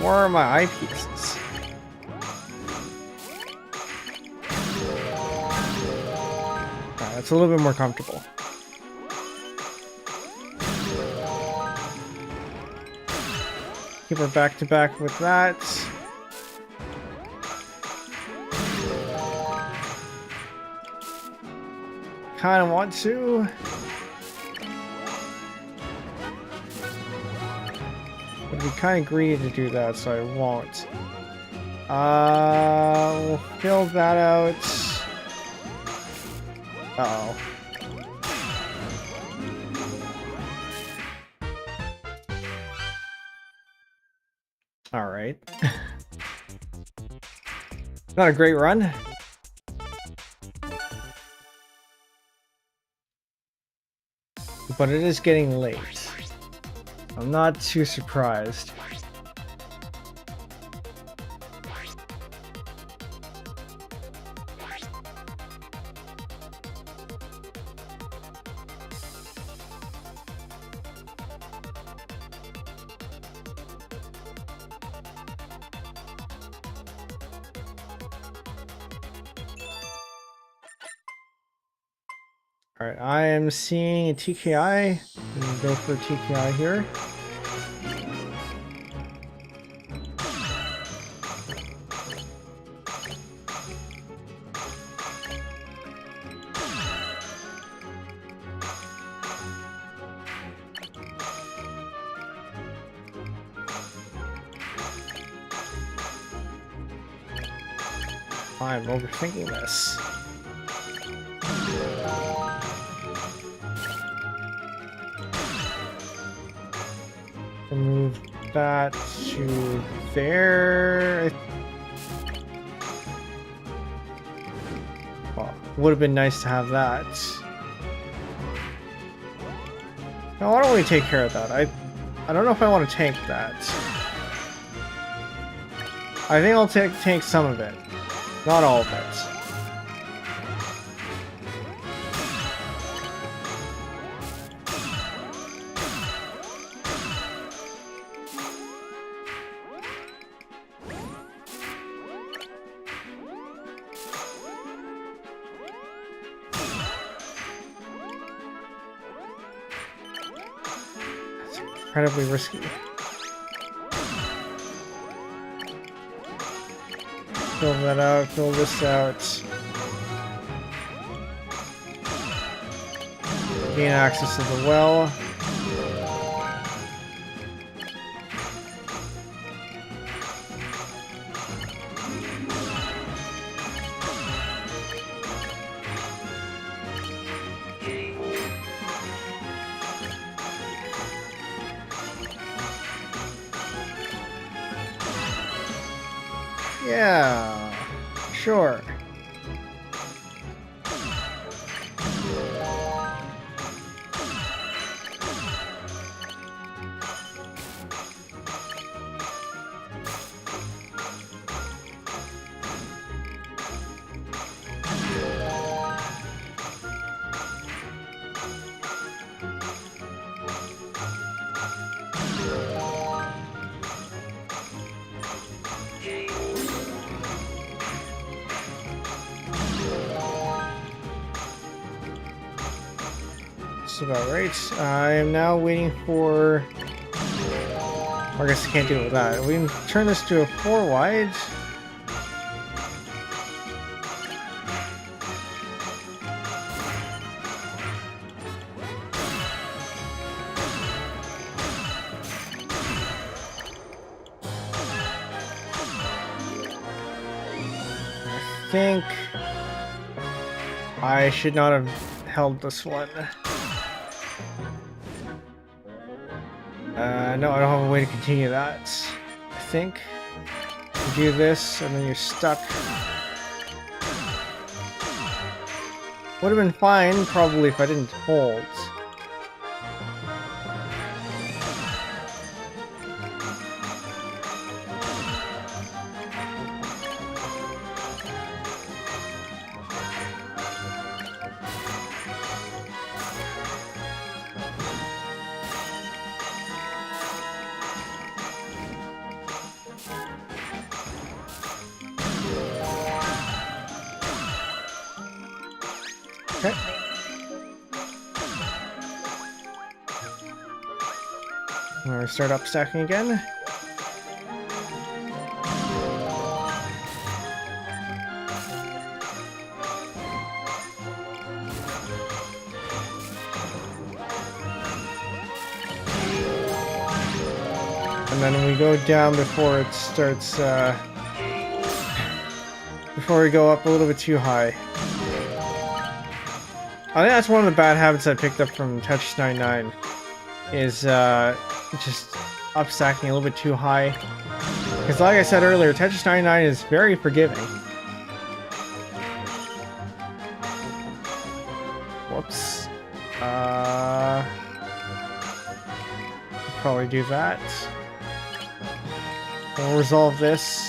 More of my eyepieces. Alright, that's a little bit more comfortable. Keep her back to back with that. Kind of want to. I'd be kind of greedy to do that, so I won't. We'll fill that out. Uh-oh. Alright. Not a great run. But it is getting late. I'm not too surprised. Alright, I am seeing a TKI. Go for a TKI here. I'm overthinking this. Move that to there. Well, would have been nice to have that. No, why don't we take care of that? I don't know if I want to tank that. I think I'll tank some of it. Not all of it. That's incredibly risky. Fill that out, fill this out. Gain access to the well. Yeah, sure. About right. I am now waiting for. I guess I can't do it with that. We can turn this to a 4 wide. I think I should not have held this one. No, I don't have a way to continue that. I think you do this and then you're stuck. Would have been fine probably if I didn't hold. Okay. I'm gonna start up stacking again. And then we go down before it starts, before we go up a little bit too high. I think that's one of the bad habits I picked up from Tetris 99, is just upstacking a little bit too high. Because like I said earlier, Tetris 99 is very forgiving. Whoops. Probably do that. We'll resolve this.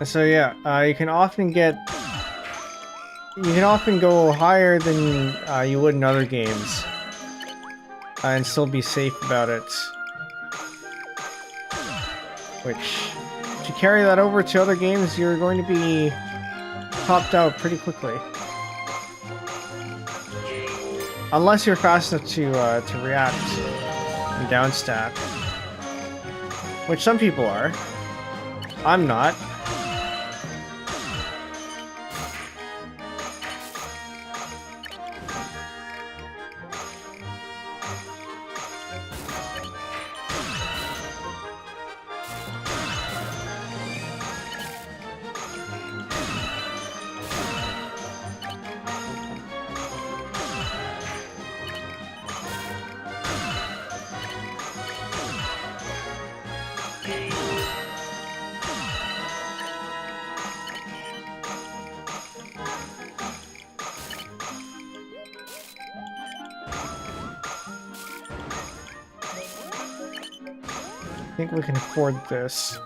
So yeah, you can often go higher than you would in other games, and still be safe about it. Which, if you carry that over to other games, you're going to be popped out pretty quickly. Unless you're fast enough to react and downstack. Which some people are. I'm not. I think we can afford this.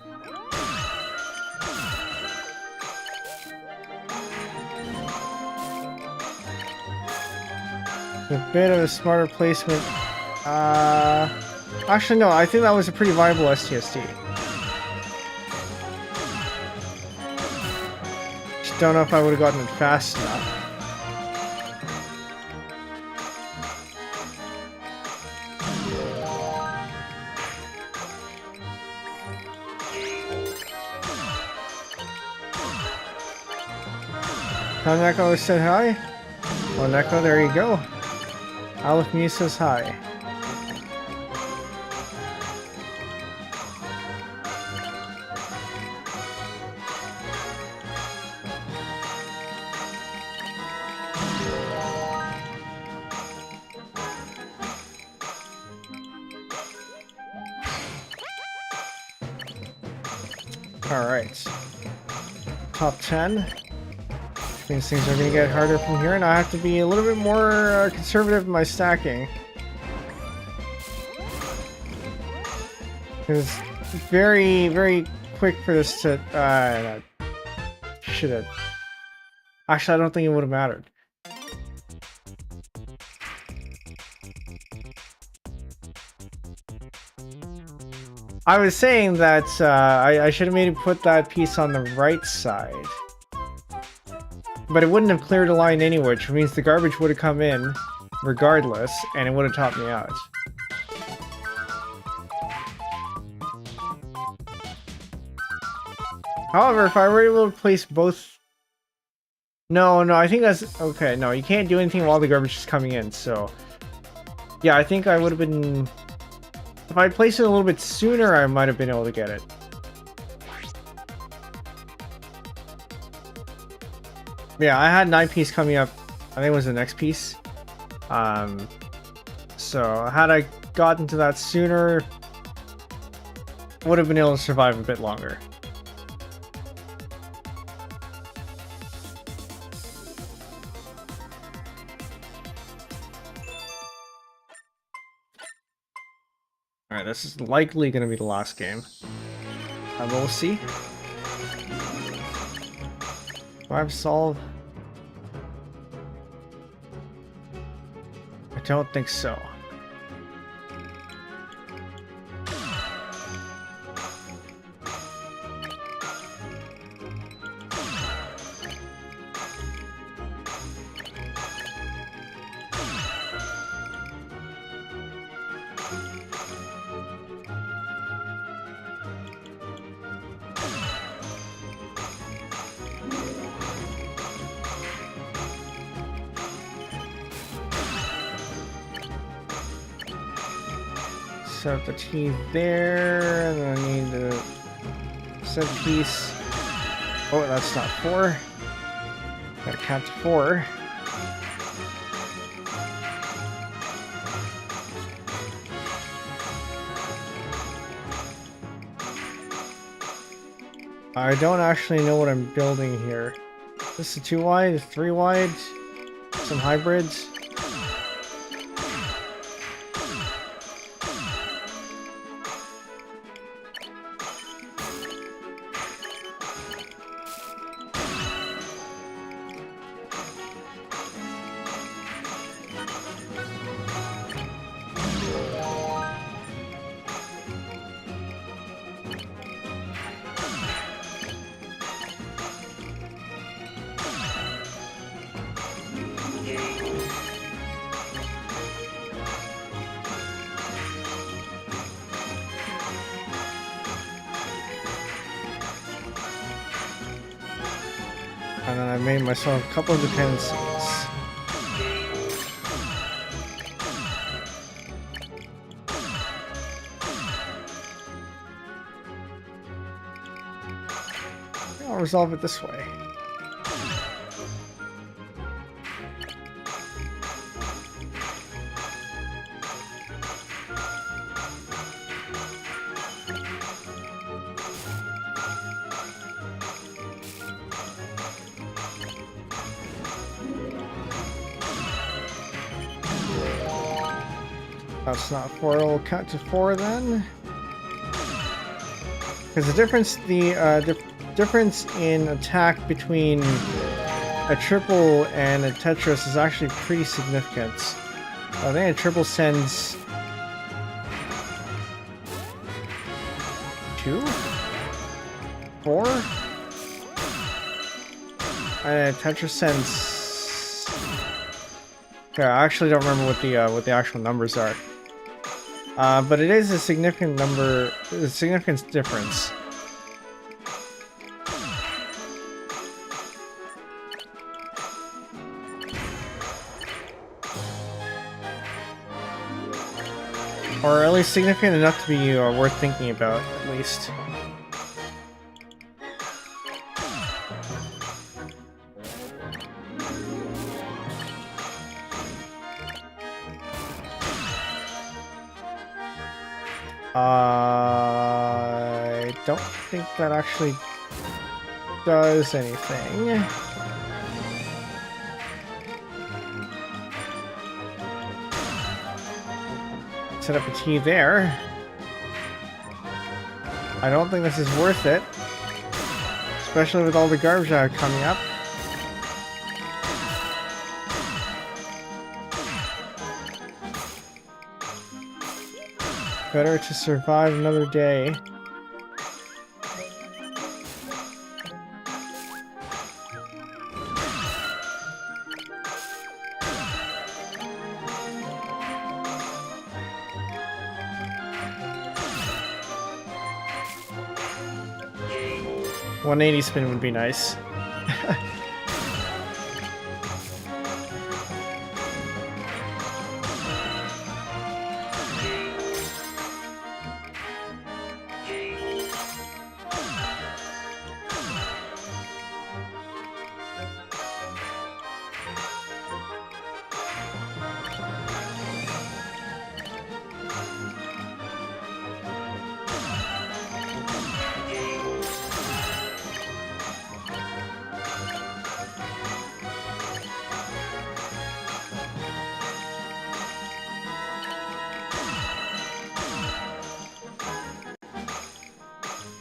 A bit of a smarter placement. Actually, no, I think that was a pretty viable STSD. Just don't know if I would have gotten it fast enough. How Neko said hi? Well, Neko, there you go. Aleph Mew says hi. Alright. Top 10. These things are going to get harder from here, and I have to be a little bit more conservative in my stacking. Because it's very, very quick for this to... should have... Actually, I don't think it would have mattered. I was saying that I should have maybe put that piece on the right side. But it wouldn't have cleared a line anyway, which means the garbage would have come in regardless, and it would have topped me out. However, if I were able to place both... No, I think that's... Okay, no, you can't do anything while the garbage is coming in, so... Yeah, I think I would have been... If I placed it a little bit sooner, I might have been able to get it. Yeah, I had 9 piece coming up. I think it was the next piece. So had I gotten to that sooner, would have been able to survive a bit longer. Alright, this is likely going to be the last game. We'll see. 5 solve. I don't think so. Set the T there, and then I need to set the piece. Oh, that's not 4. Gotta count to 4. I don't actually know what I'm building here. This is 2 wide, 3 wide, some hybrids. And then I made myself a couple of dependencies. I'll resolve it this way. That's not 4, we'll count to 4 then. Because the difference in attack between a triple and a Tetris is actually pretty significant. I think a triple sends 2? 4? And a Tetris sends... Okay, I actually don't remember what the actual numbers are. But it is a significant difference. Or at least significant enough to be worth thinking about, at least. I don't think that actually does anything. Set up a T there. I don't think this is worth it, especially with all the garbage coming up. Better to survive another day. $180 spin would be nice.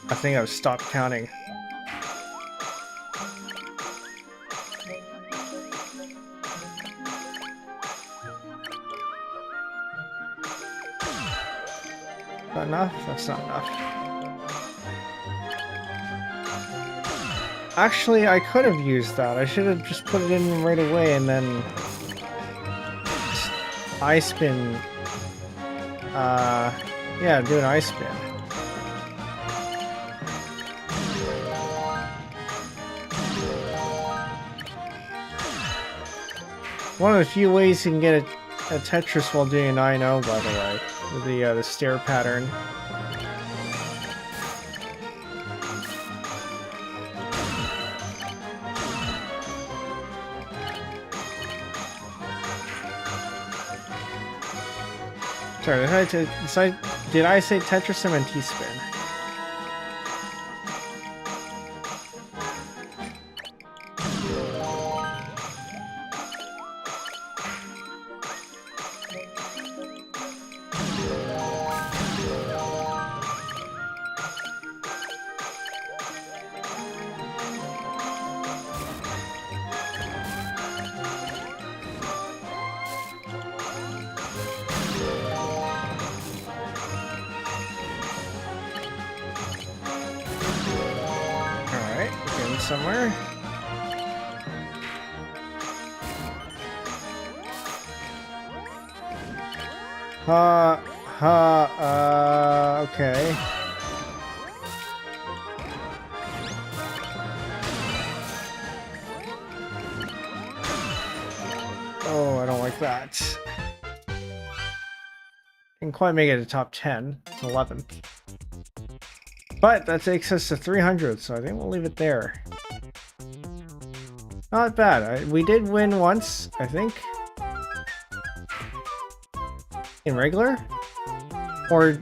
I think I've stopped counting. Is that enough? That's not enough. Actually, I could have used that. I should have just put it in right away and then ice spin. Yeah, do an ice spin. One of the few ways you can get a Tetris while doing an 9-0, by the way, with the stair pattern. Sorry, did I say Tetris and T-spin? Somewhere. Okay. Oh, I don't like that. Didn't quite make it to top 10. It's 11. But that takes us to 300, so I think we'll leave it there. Not bad. We did win once, I think. In regular? Or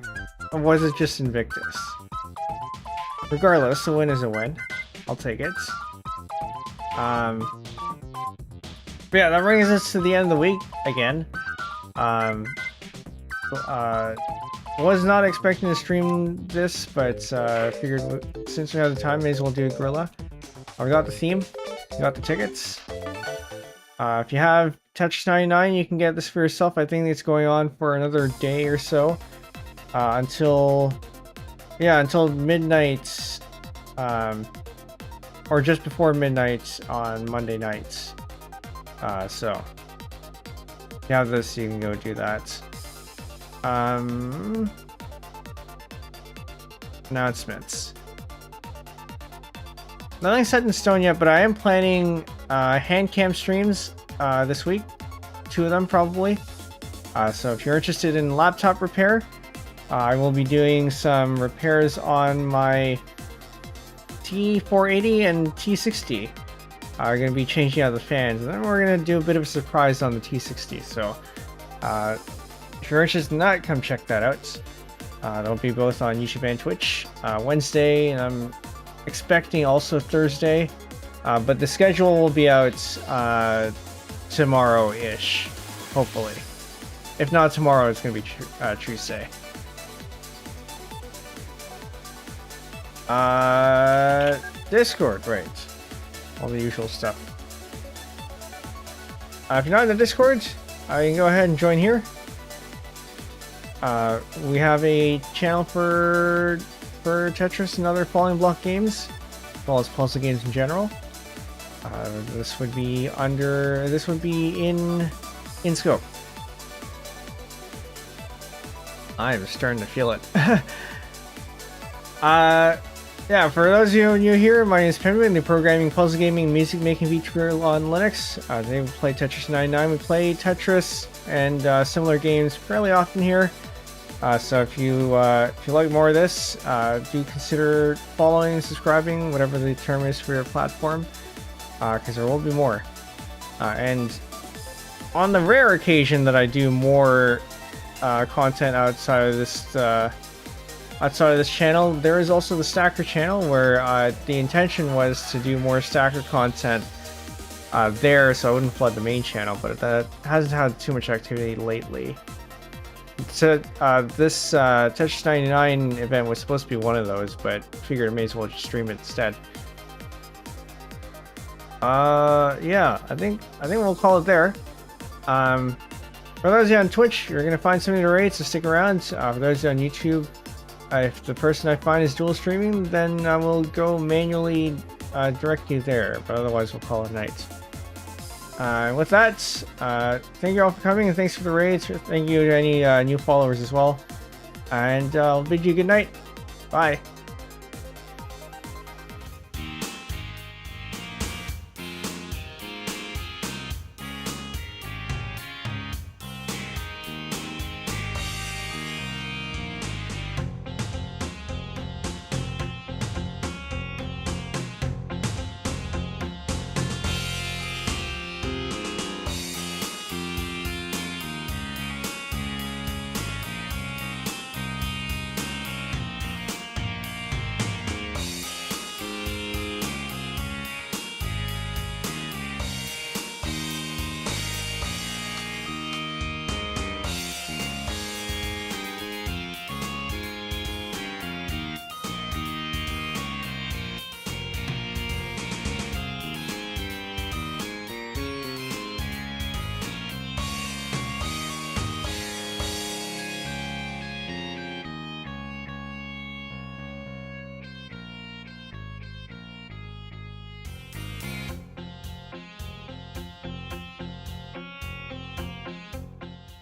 was it just Invictus? Regardless, a win is a win. I'll take it. But yeah, that brings us to the end of the week again. Was not expecting to stream this, but figured since we have the time, may as well do a Gorilla. We got the theme, we got the tickets. If you have Tetris 99, you can get this for yourself. I think it's going on for another day or so, until midnight, or just before midnight on Monday nights. So if you have this, you can go do that. Announcements. Nothing set in stone yet, but I am planning hand cam streams this week. 2 of them probably. So if you're interested in laptop repair, I will be doing some repairs on my T480 and T60. We're going to be changing out the fans, and then we're going to do a bit of a surprise on the T60. So if you're interested in that, come check that out. They'll be both on YouTube and Twitch. Wednesday, and I'm expecting also Thursday. But the schedule will be out tomorrow-ish, hopefully. If not tomorrow, it's going to be Tuesday. Discord, right. All the usual stuff. If you're not in the Discord, you can go ahead and join here. We have a channel for Tetris and other falling block games, as well as puzzle games in general. This would be in scope. I'm starting to feel it. Yeah, for those of you new here, my name is Penbu, and the programming, puzzle gaming, music making VTuber on Linux. Today we play Tetris 99. We play Tetris and similar games fairly often here. So if you like more of this, do consider following, subscribing, whatever the term is for your platform, because there will be more. And on the rare occasion that I do more content outside of this channel, there is also the Stacker channel, where the intention was to do more Stacker content there, so I wouldn't flood the main channel, but that hasn't had too much activity lately. So this Tetris 99 event was supposed to be one of those, but figured I may as well just stream it instead. Yeah, I think we'll call it there. For those of you on Twitch, you're gonna find something to rate, so stick around. For those of you on YouTube, if the person I find is dual streaming, then I will go manually direct you there, but otherwise we'll call it a night. With that, thank you all for coming, and thanks for the raids. Thank you to any new followers as well. And I'll bid you good night. Bye.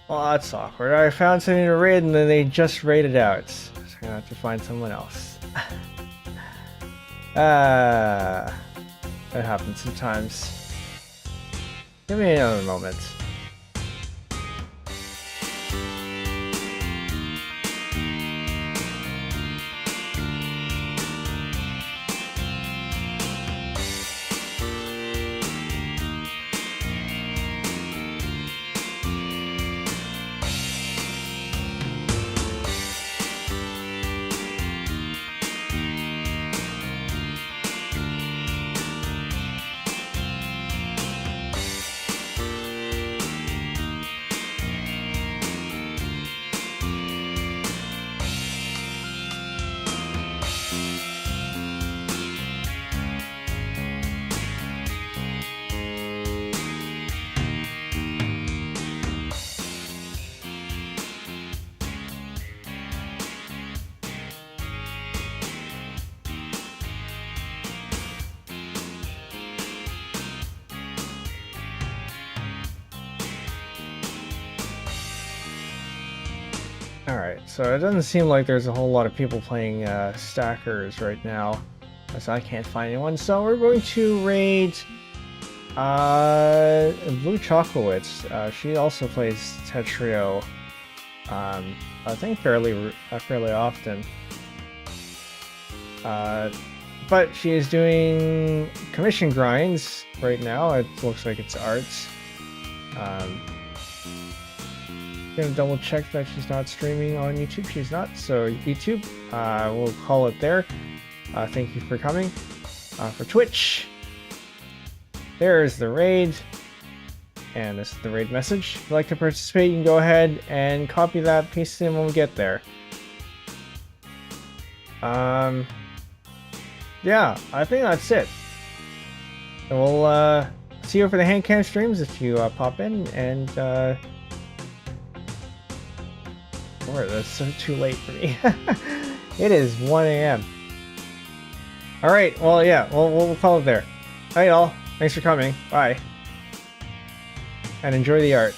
Well, that's awkward. I found something to raid and then they just raided out. So I'm gonna have to find someone else. That happens sometimes. Give me another moment. Alright, so it doesn't seem like there's a whole lot of people playing Stackers right now, as I can't find anyone, so we're going to raid Blue Chocowitz. She also plays Tetrio, I think fairly often. But she is doing commission grinds right now. It looks like it's arts. Gonna double check that she's not streaming on YouTube. She's not, so YouTube, we'll call it there. Thank you for coming. For Twitch, there's the raid, and this is the raid message. If you'd like to participate, you can go ahead and copy that, paste it in when we get there. Yeah, I think that's it. And we'll see you for the hand cam streams if you pop in, and or that's so too late for me. It is 1 a.m. Alright, well, yeah, we'll call it there. Hi, y'all. Thanks for coming. Bye. And enjoy the art.